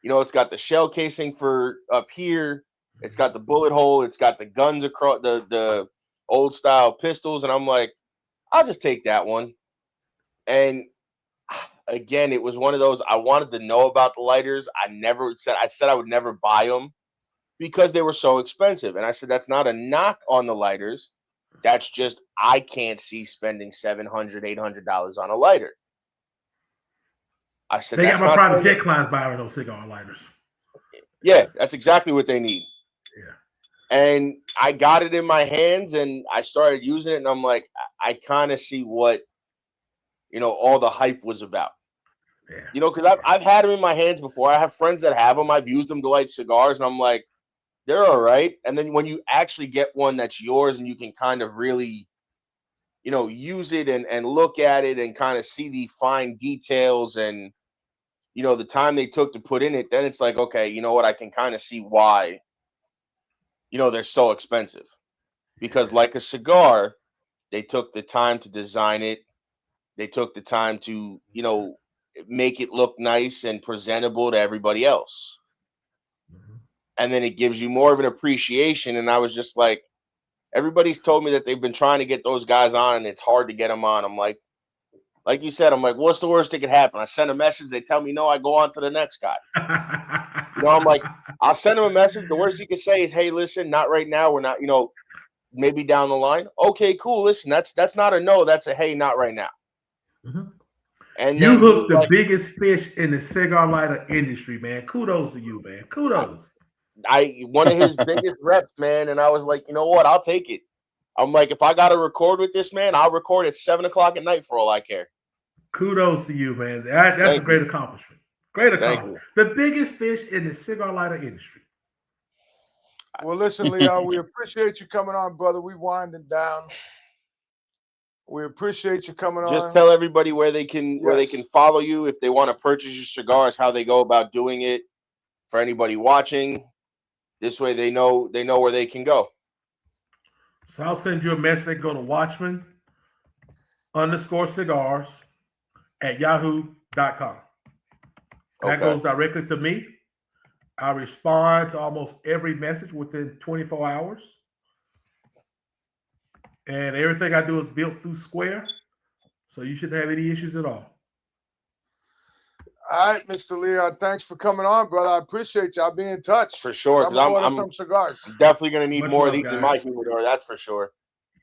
It's got the shell casing for up here. It's got the bullet hole. It's got the guns across the old style pistols. And I'm like, I'll just take that one. And again, it was one of those, I wanted to know about the lighters. I said I would never buy them because they were so expensive. And I said, that's not a knock on the lighters. That's just, I can't see spending $700, $800 on a lighter. I said, they got my private jet clients buying those cigar lighters. Yeah, that's exactly what they need. Yeah. And I got it in my hands and I started using it. And I'm like, I kind of see what, all the hype was about. Yeah. Because I've had them in my hands before. I have friends that have them. I've used them to light cigars. And I'm like, they're all right. And then when you actually get one that's yours and you can kind of really, use it and look at it and kind of see the fine details and, the time they took to put in it, then it's like, okay, you know what? I can kind of see why, they're so expensive. Because like a cigar, they took the time to design it. They took the time to, make it look nice and presentable to everybody else. And then it gives you more of an appreciation. And I was just like, everybody's told me that they've been trying to get those guys on and it's hard to get them on. I'm like you said, I'm like, what's the worst that could happen? I send a message. They tell me no, I go on to the next guy. I'm like, I'll send them a message. The worst you could say is, hey, listen, not right now. We're not, maybe down the line. Okay, cool. Listen, that's not a no. That's a, hey, not right now. Mm-hmm. And you hooked the biggest fish in the cigar lighter industry, man. Kudos to you, man. Kudos. One of his biggest reps, man, and I was like, you know what? I'll take it. I'm like, if I got to record with this man, I'll record at 7:00 at night for all I care. Kudos to you, man. That's a great accomplishment. Great accomplishment. The biggest fish in the cigar lighter industry. Well, listen, Leo, we appreciate you coming on, brother. We winding down. We appreciate you coming on. Just tell everybody where they can Yes. follow you if they want to purchase your cigars, how they go about doing it. For anybody watching, this way they know where they can go. So I'll send you a message. Go to Watchmen_cigars at yahoo.com. That goes directly to me. I respond to almost every message within 24 hours. And everything I do is built through Square. So you shouldn't have any issues at all. All right, Mr. Leon, thanks for coming on, brother. I appreciate you. I'll be in touch. For sure. I'm gonna order some cigars. Definitely going to need Much more love, of these in my humidor, that's for sure.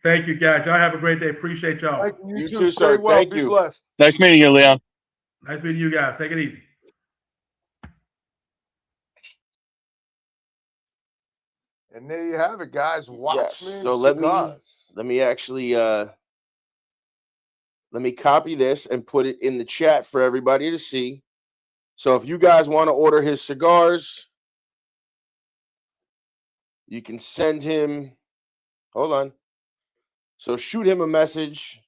Thank you, guys. Y'all have a great day. Appreciate y'all. Thank you. You too, too, Stay sir. well. Thank Be you. blessed. Nice meeting you, Leon. Nice meeting you guys. Take it easy. And there you have it, guys. Watchmen So cigars. let me actually let me copy this and put it in the chat for everybody to see. So if you guys want to order his cigars, you can send him. Hold on. So shoot him a message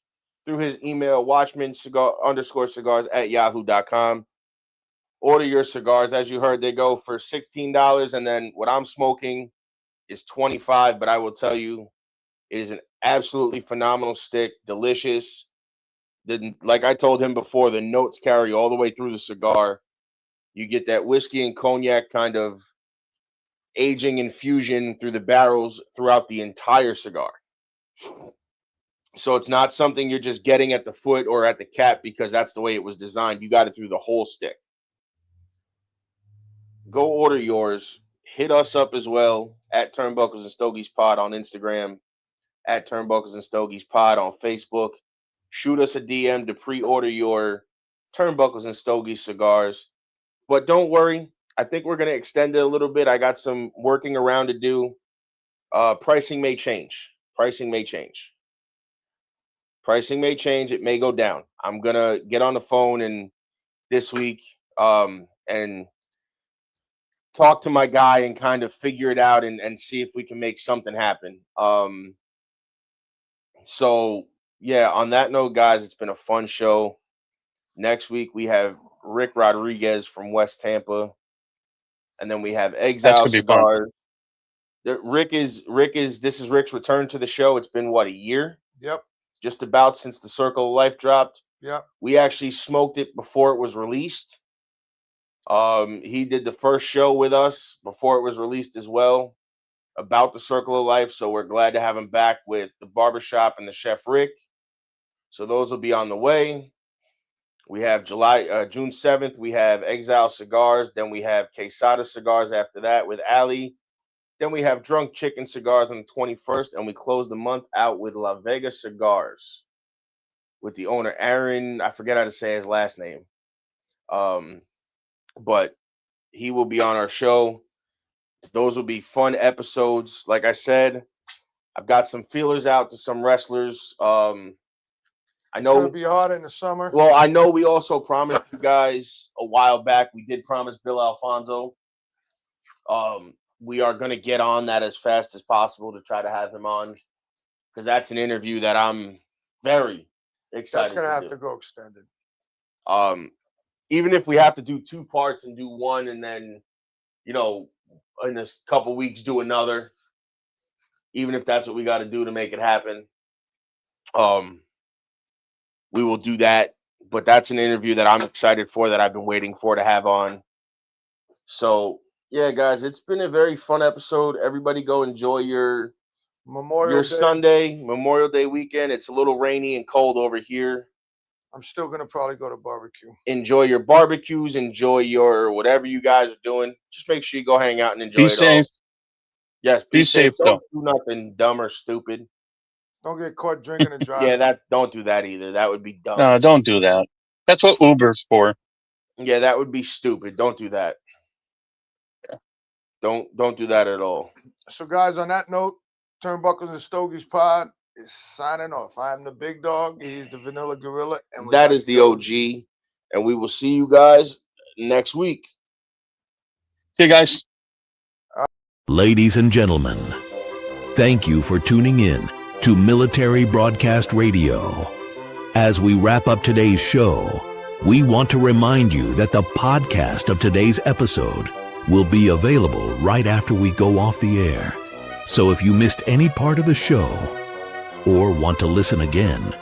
through his email, Watchmen_cigars at yahoo.com. Order your cigars. As you heard, they go for $16, and then what I'm smoking is $25. But I will tell you, it is an absolutely phenomenal stick, delicious. Like I told him before, the notes carry all the way through the cigar. You get that whiskey and cognac kind of aging infusion through the barrels throughout the entire cigar. So it's not something you're just getting at the foot or at the cap because that's the way it was designed. You got it through the whole stick. Go order yours. Hit us up as well at Turnbuckles and Stogies Pod on Instagram, at Turnbuckles and Stogies Pod on Facebook. Shoot us a DM to pre-order your Turnbuckles and Stogies cigars. But don't worry, I think we're going to extend it a little bit. I got some working around to do. Pricing may change. Pricing may change. It may go down. I'm going to get on the phone and this week and talk to my guy and kind of figure it out and see if we can make something happen. So, yeah, on that note, guys, it's been a fun show. Next week, we have Rick Rodriguez from West Tampa. And then we have Exile Cigars. This is Rick's return to the show. It's been, what, a year? Yep. Just about since the Circle of Life dropped. Yep. We actually smoked it before it was released. He did the first show with us before it was released as well about the Circle of Life. So we're glad to have him back with the Barbershop and the Chef Rick. So those will be on the way. We have June 7th, we have Exile Cigars. Then we have Quesada Cigars after that with Ali. Then we have Drunk Chicken Cigars on the 21st. And we close the month out with La Vega Cigars with the owner, Aaron. I forget how to say his last name. But he will be on our show. Those will be fun episodes. Like I said, I've got some feelers out to some wrestlers. I know it'll be hot in the summer. Well, I know we also promised you guys a while back. We did promise Bill Alfonso. We are going to get on that as fast as possible to try to have him on because that's an interview that I'm very excited. That's going to have to go extended. Even if we have to do 2 parts and do one, and then in a couple weeks do another. Even if that's what we got to do to make it happen. We will do that, but that's an interview that I'm excited for, that I've been waiting for to have on. So, yeah, guys, it's been a very fun episode. Everybody go enjoy your Sunday, Memorial Day weekend. It's a little rainy and cold over here. I'm still going to probably go to barbecue. Enjoy your barbecues. Enjoy your whatever you guys are doing. Just make sure you go hang out and enjoy it all. Be safe. Yes, be safe. Don't do nothing dumb or stupid. Don't get caught drinking and driving. Yeah, don't do that either. That would be dumb. No, don't do that. That's what Uber's for. Yeah, that would be stupid. Don't do that. Yeah. Don't do that at all. So, guys, on that note, Turnbuckles and Stogies Pod is signing off. I am the Big Dog. He's the Vanilla Gorilla. And that is the OG. And we will see you guys next week. See you guys. Ladies and gentlemen, thank you for tuning in to Military Broadcast Radio. As we wrap up today's show, we want to remind you that the podcast of today's episode will be available right after we go off the air. So if you missed any part of the show or want to listen again,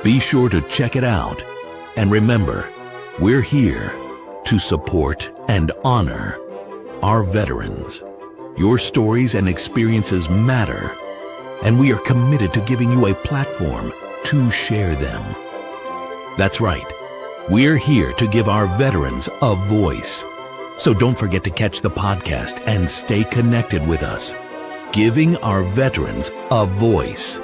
be sure to check it out. And remember, we're here to support and honor our veterans. Your stories and experiences matter, and we are committed to giving you a platform to share them. That's right. We're here to give our veterans a voice. So don't forget to catch the podcast and stay connected with us. Giving our veterans a voice.